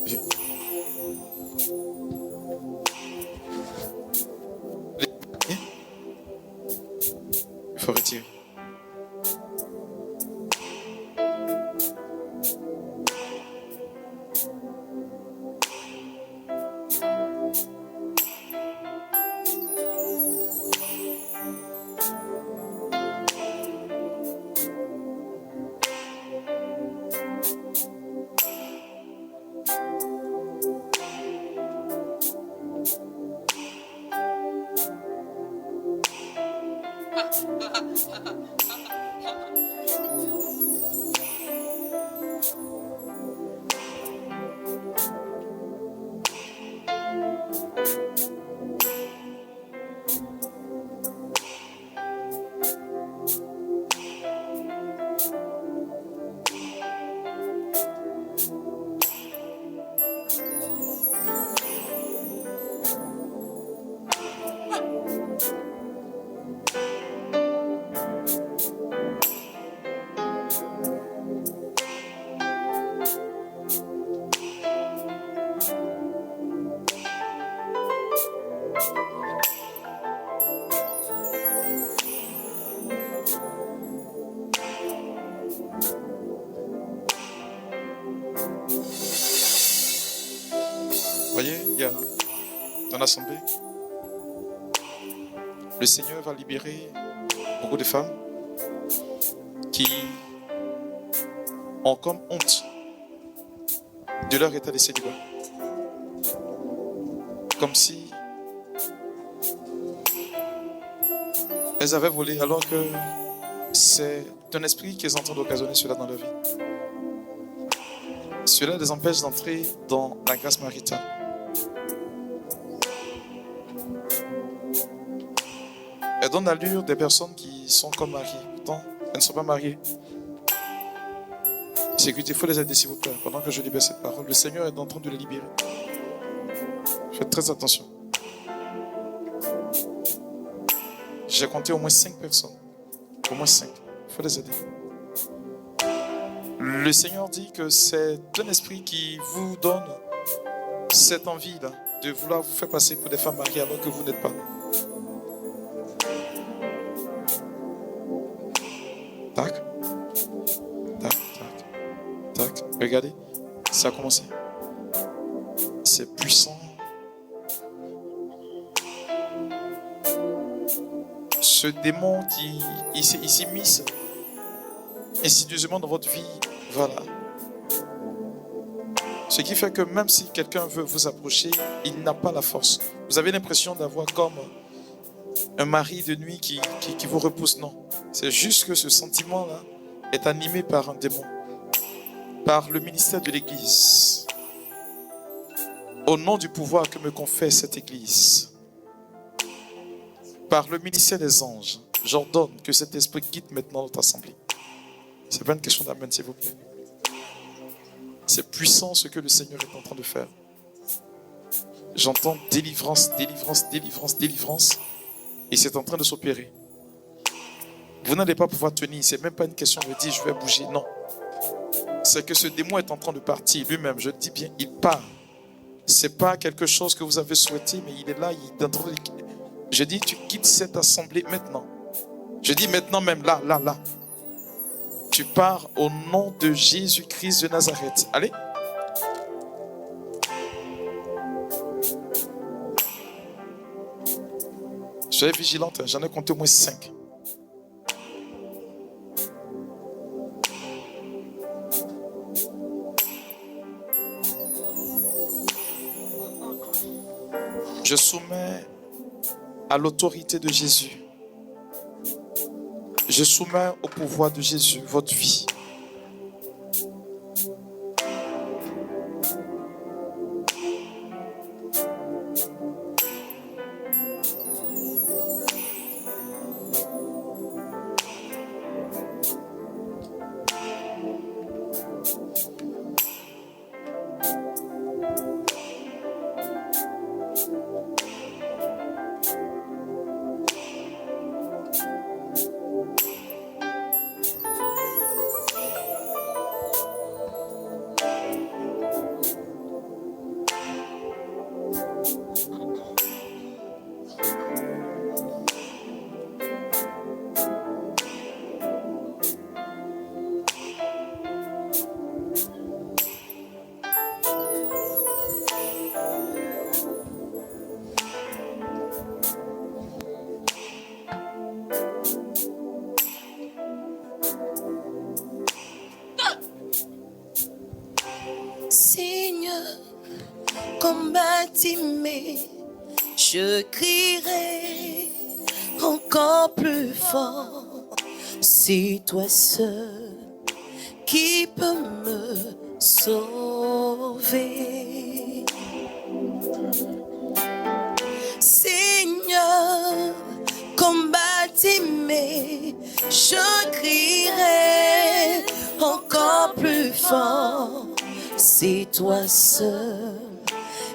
Viens. Il faut retirer. Voyez, il y a dans l'assemblée, le Seigneur va libérer beaucoup de femmes qui ont comme honte de leur état de célibat. Comme si elles avaient volé alors que c'est un esprit qui est en train d'occasionner cela dans leur vie. Cela les empêche d'entrer dans la grâce maritale. Elles donnent l'allure des personnes qui sont comme mariées. Pourtant, elles ne sont pas mariées. Sécurité, il faut les aider s'il vous plaît. Pendant que je libère cette parole, le Seigneur est en train de les libérer. Faites très attention. J'ai compté au moins 5 personnes. Au moins 5. Il faut les aider. Le Seigneur dit que c'est un esprit qui vous donne cette envie-là de vouloir vous faire passer pour des femmes mariées alors que vous n'êtes pas. Tac, tac, tac, tac. Regardez, ça a commencé. C'est puissant. Ce démon qui s'immisce insidieusement dans votre vie, voilà. Ce qui fait que même si quelqu'un veut vous approcher, il n'a pas la force. Vous avez l'impression d'avoir comme un mari de nuit qui vous repousse. Non, c'est juste que ce sentiment-là est animé par un démon, par le ministère de l'Église. Au nom du pouvoir que me confère cette Église, par le ministère des anges, j'ordonne que cet esprit quitte maintenant notre assemblée. C'est pas une question d'amen, s'il vous plaît. C'est puissant ce que le Seigneur est en train de faire. J'entends délivrance, délivrance, délivrance, délivrance. Et c'est en train de s'opérer. Vous n'allez pas pouvoir tenir. C'est même pas une question de dire je vais bouger. Non. C'est que ce démon est en train de partir lui-même. Je dis bien, il part. C'est pas quelque chose que vous avez souhaité, mais il est là. Il est en train de... Je dis, tu quittes cette assemblée maintenant. Je dis maintenant même, là. Tu pars au nom de Jésus-Christ de Nazareth. Allez. Soyez vigilante, j'en ai compté au moins 5. Je soumets à l'autorité de Jésus. Je soumets au pouvoir de Jésus votre vie. Seigneur, combattez-moi, je crierai encore plus fort. C'est toi seul qui peux me sauver. Seigneur, combattez-moi, je crierai encore plus fort. C'est toi seul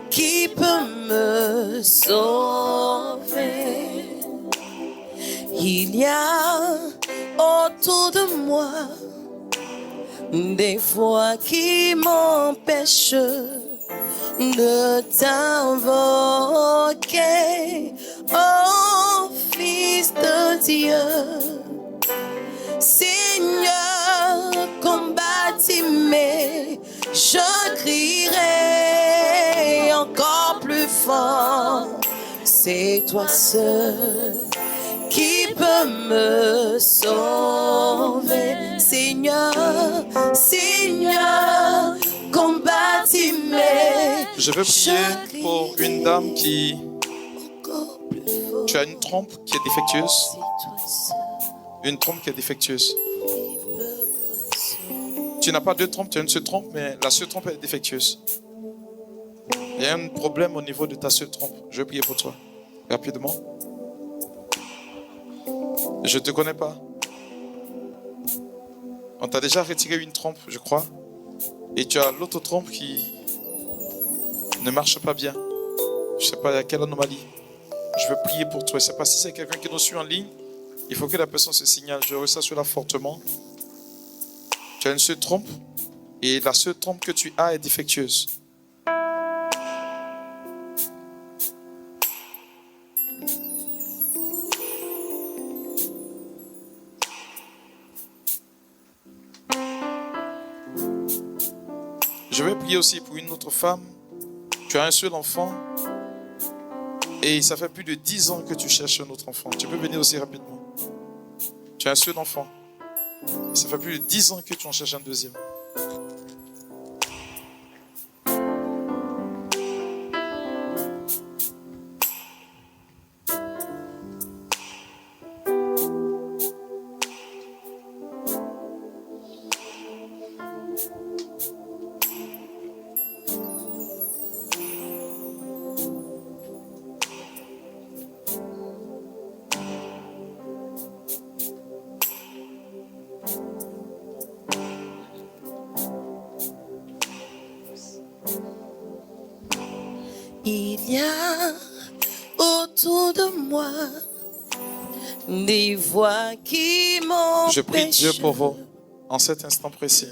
qui peut me sauver. Il y a autour de moi des voix qui m'empêchent de t'invoquer, oh Fils de Dieu. Seigneur, combattez-moi, je crierai encore plus fort. C'est toi seul qui peut me sauver. Seigneur, Seigneur, combattez-moi. Je veux prier pour une dame qui... Tu as une trompe qui est défectueuse. Une trompe qui est défectueuse. Tu n'as pas deux trompes, tu as une seule trompe, mais la seule trompe est défectueuse. Il y a un problème au niveau de ta seule trompe. Je vais prier pour toi. Rapidement. Je ne te connais pas. On t'a déjà retiré une trompe, je crois. Et tu as l'autre trompe qui ne marche pas bien. Je ne sais pas, il y a quelle anomalie. Je veux prier pour toi. Je ne sais pas si c'est quelqu'un qui nous suit en ligne. Il faut que la personne se signale. Je ressens cela fortement. Tu as une seule trompe et la seule trompe que tu as est défectueuse. Je vais prier aussi pour une autre femme. Tu as un seul enfant et ça fait plus de 10 ans que tu cherches un autre enfant. Tu peux venir aussi rapidement. Tu as un seul enfant. Ça fait plus de 10 ans que tu en cherches un deuxième. autour de moi des voix qui m'empêchent. Je prie Dieu pour vous en cet instant précis.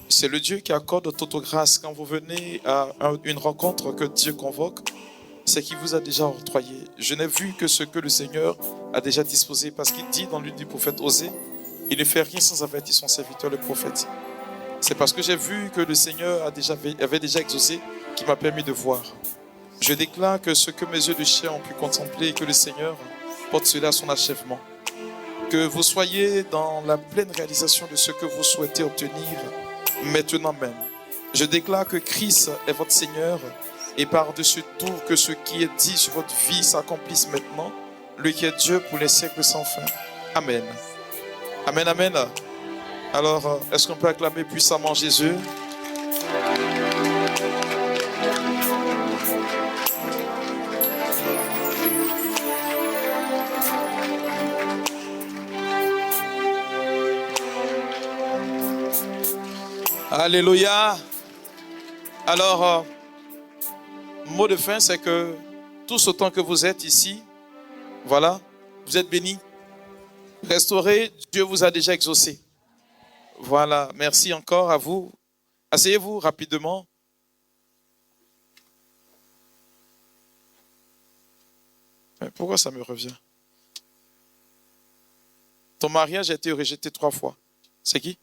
C'est le Dieu qui accorde toute grâce quand vous venez à une rencontre que Dieu convoque. C'est qu'il vous a déjà octroyé. Je n'ai vu que ce que le Seigneur a déjà disposé, parce qu'il dit dans l'une du prophète Osée, il ne fait rien sans avertir son serviteur le prophète. C'est parce que j'ai vu que le Seigneur avait déjà exaucé qui m'a permis de voir. Je déclare que ce que mes yeux de chair ont pu contempler, que le Seigneur porte cela à son achèvement. Que vous soyez dans la pleine réalisation de ce que vous souhaitez obtenir maintenant même. Je déclare que Christ est votre Seigneur et par-dessus tout que ce qui est dit sur votre vie s'accomplisse maintenant, lui qui est Dieu pour les siècles sans fin. Amen. Amen, amen. Alors, est-ce qu'on peut acclamer puissamment Jésus? Alléluia. Alors, mot de fin, c'est que tous autant que vous êtes ici, voilà, vous êtes bénis, restaurés, Dieu vous a déjà exaucé. Voilà, merci encore à vous. Asseyez-vous rapidement. Mais pourquoi ça me revient? Ton mariage a été rejeté 3 fois. C'est qui?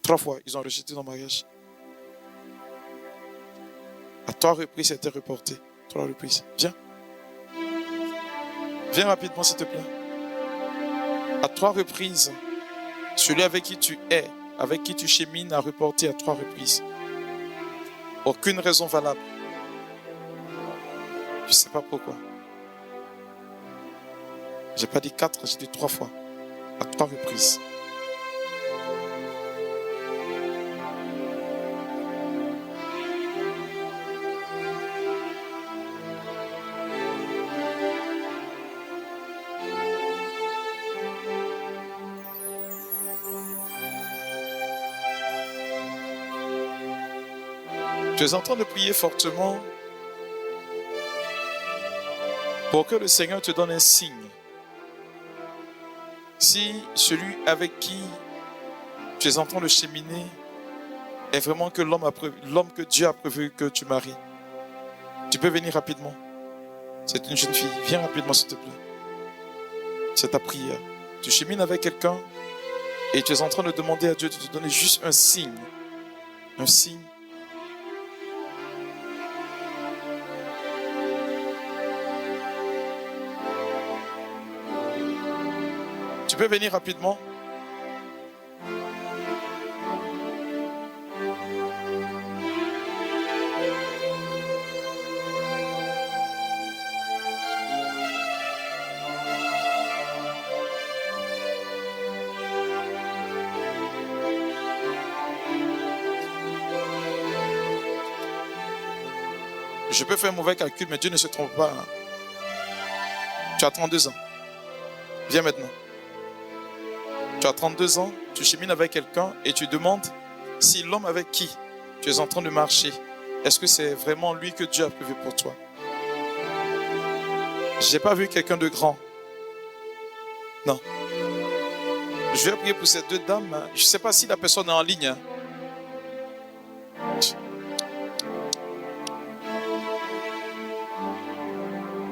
3 fois, ils ont rejeté ton mariage. À 3 reprises, c'était reporté. 3 reprises. Viens. Viens rapidement, s'il te plaît. À 3 reprises, celui avec qui tu es, avec qui tu chemines, a reporté à 3 reprises. Aucune raison valable. Je ne sais pas pourquoi. Je n'ai pas dit 4, j'ai dit 3 fois. À 3 reprises. Tu es en train de prier fortement pour que le Seigneur te donne un signe. Si celui avec qui tu es en train de cheminer est vraiment que l'homme que Dieu a prévu que tu maries, tu peux venir rapidement. C'est une jeune fille. Viens rapidement, s'il te plaît. C'est ta prière. Tu chemines avec quelqu'un et tu es en train de demander à Dieu de te donner juste un signe. Un signe. Tu peux venir rapidement. Je peux faire un mauvais calcul, mais Dieu ne se trompe pas. Tu as 32 ans. Viens maintenant. Tu as 32 ans, tu chemines avec quelqu'un et tu demandes si l'homme avec qui tu es en train de marcher, est-ce que c'est vraiment lui que Dieu a prévu pour toi? Je n'ai pas vu quelqu'un de grand. Non. Je vais prier pour ces 2 dames. Je ne sais pas si la personne est en ligne.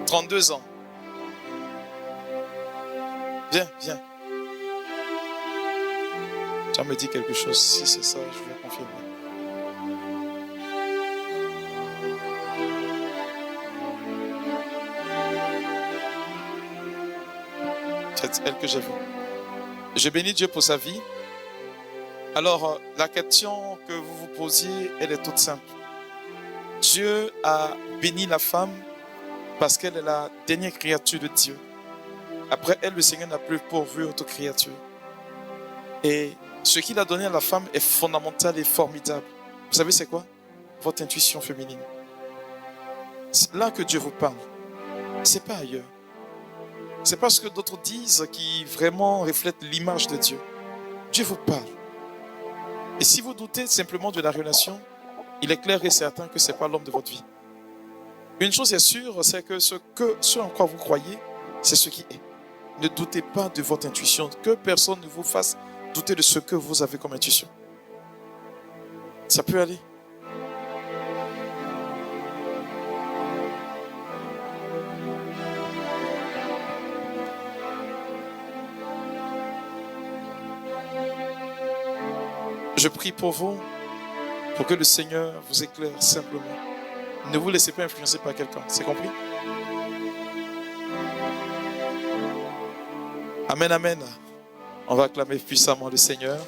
32 ans. Viens, viens. Tu as me dit quelque chose. Si c'est ça, je vais confirmer. C'est elle que j'ai vue. Je bénis Dieu pour sa vie. Alors, la question que vous vous posiez, elle est toute simple. Dieu a béni la femme parce qu'elle est la dernière créature de Dieu. Après elle, le Seigneur n'a plus pourvu autre créature. Et ce qu'il a donné à la femme est fondamental et formidable. Vous savez c'est quoi? Votre intuition féminine. C'est là que Dieu vous parle. C'est pas ailleurs. C'est pas ce que d'autres disent qui vraiment reflète l'image de Dieu. Dieu vous parle. Et si vous doutez simplement de la relation, il est clair et certain que ce n'est pas l'homme de votre vie. Une chose est sûre, c'est que ce en quoi vous croyez, c'est ce qui est. Ne doutez pas de votre intuition, que personne ne vous fasse douter de ce que vous avez comme intuition. Ça peut aller. Je prie pour vous, pour que le Seigneur vous éclaire simplement. Ne vous laissez pas influencer par quelqu'un, c'est compris? Amen, amen. On va acclamer puissamment le Seigneur.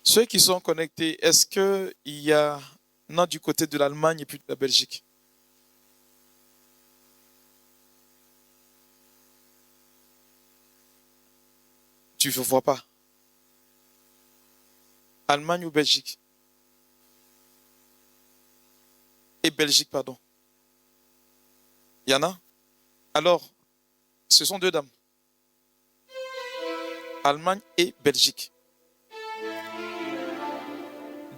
Ceux qui sont connectés, est-ce qu'il y a non du côté de l'Allemagne et puis de la Belgique? Tu ne vois pas? Allemagne ou Belgique? Et Belgique, pardon. Il y en a? Alors, ce sont deux dames. Allemagne et Belgique.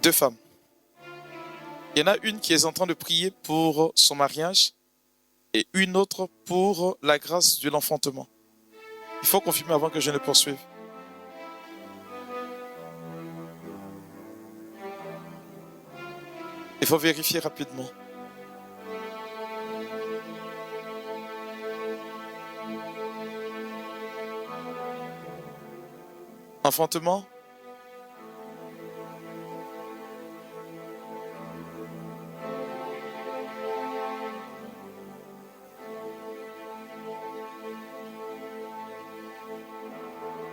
Deux femmes. Il y en a une qui est en train de prier pour son mariage et une autre pour la grâce de l'enfantement. Il faut confirmer avant que je ne poursuive. Il faut vérifier rapidement. Enfantement.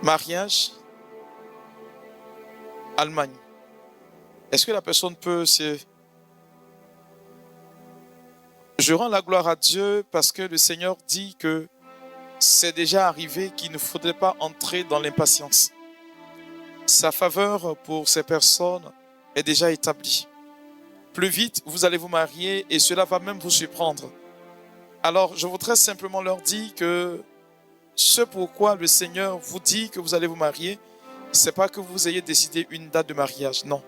Mariage. Allemagne. Est-ce que la personne peut se... Je rends la gloire à Dieu parce que le Seigneur dit que c'est déjà arrivé, qu'il ne faudrait pas entrer dans l'impatience. Sa faveur pour ces personnes est déjà établie. Plus vite, vous allez vous marier et cela va même vous surprendre. Alors, je voudrais simplement leur dire que ce pourquoi le Seigneur vous dit que vous allez vous marier, ce n'est pas que vous ayez décidé une date de mariage, non.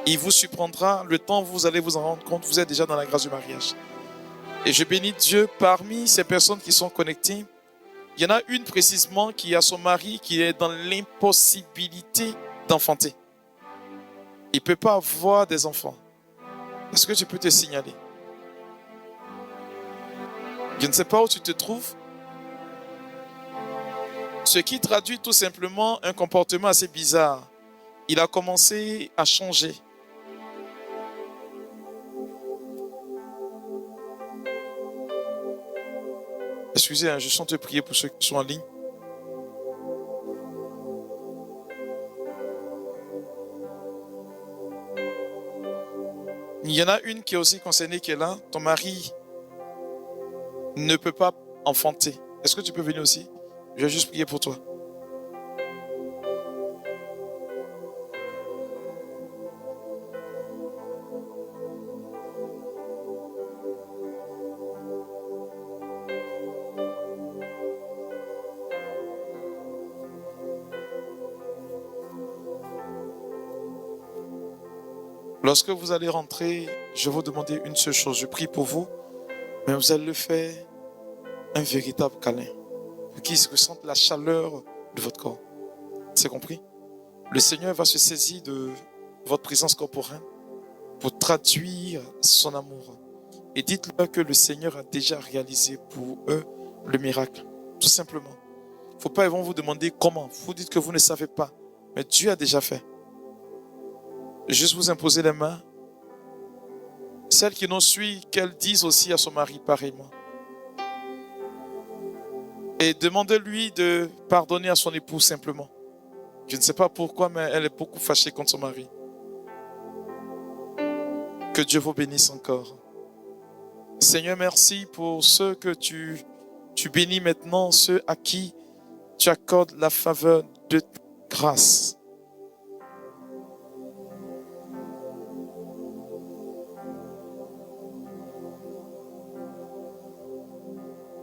Il vous surprendra, le temps où vous allez vous en rendre compte, vous êtes déjà dans la grâce du mariage. Et je bénis Dieu, parmi ces personnes qui sont connectées, il y en a une précisément qui a son mari qui est dans l'impossibilité d'enfanter. Il ne peut pas avoir des enfants. Est-ce que je peux te signaler? Je ne sais pas où tu te trouves. Ce qui traduit tout simplement un comportement assez bizarre. Il a commencé à changer. Excusez, je suis en train de prier pour ceux qui sont en ligne. Il y en a une qui est aussi concernée qui est là. Ton mari ne peut pas enfanter. Est-ce que tu peux venir aussi? Je vais juste prier pour toi. Lorsque vous allez rentrer, je vais vous demander une seule chose. Je prie pour vous, mais vous allez le faire un véritable câlin. Pour qu'ils ressentent la chaleur de votre corps. C'est compris? Le Seigneur va se saisir de votre présence corporelle pour traduire son amour. Et dites-leur que le Seigneur a déjà réalisé pour eux le miracle. Tout simplement. Il ne faut pas, ils vont vous demander comment. Vous dites que vous ne savez pas. Mais Dieu a déjà fait. Juste vous imposer les mains. Celles qui n'ont su, qu'elles disent aussi à son mari pareillement. Et demandez-lui de pardonner à son époux simplement. Je ne sais pas pourquoi, mais elle est beaucoup fâchée contre son mari. Que Dieu vous bénisse encore. Seigneur, merci pour ceux que tu bénis maintenant, ceux à qui tu accordes la faveur de ta grâce.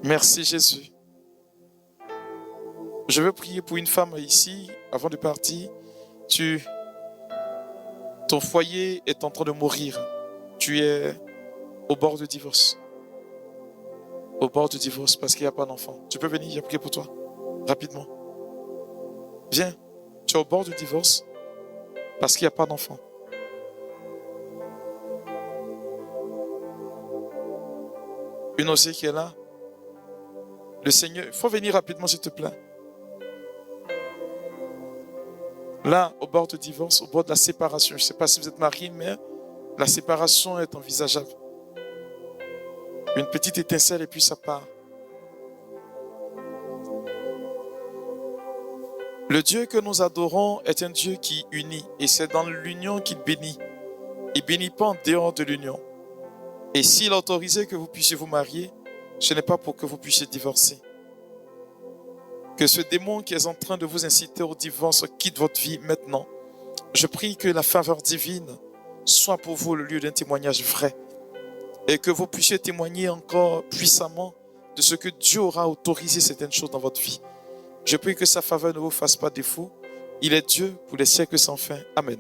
Merci Jésus. Je veux prier pour une femme ici, avant de partir. ton foyer est en train de mourir. Tu es au bord du divorce. Au bord du divorce parce qu'il n'y a pas d'enfant. Tu peux venir, j'ai prié pour toi. Rapidement. Viens. Tu es au bord du divorce parce qu'il n'y a pas d'enfant. Une aussi qui est là. Le Seigneur, il faut venir rapidement s'il te plaît. Là, au bord du divorce, au bord de la séparation. Je ne sais pas si vous êtes marié, mais la séparation est envisageable. Une petite étincelle et puis ça part. Le Dieu que nous adorons est un Dieu qui unit et c'est dans l'union qu'il bénit. Il ne bénit pas en dehors de l'union. Et s'il a autorisé que vous puissiez vous marier, ce n'est pas pour que vous puissiez divorcer. Que ce démon qui est en train de vous inciter au divorce quitte votre vie maintenant. Je prie que la faveur divine soit pour vous le lieu d'un témoignage vrai et que vous puissiez témoigner encore puissamment de ce que Dieu aura autorisé certaines choses dans votre vie. Je prie que sa faveur ne vous fasse pas défaut. Il est Dieu pour les siècles sans fin. Amen.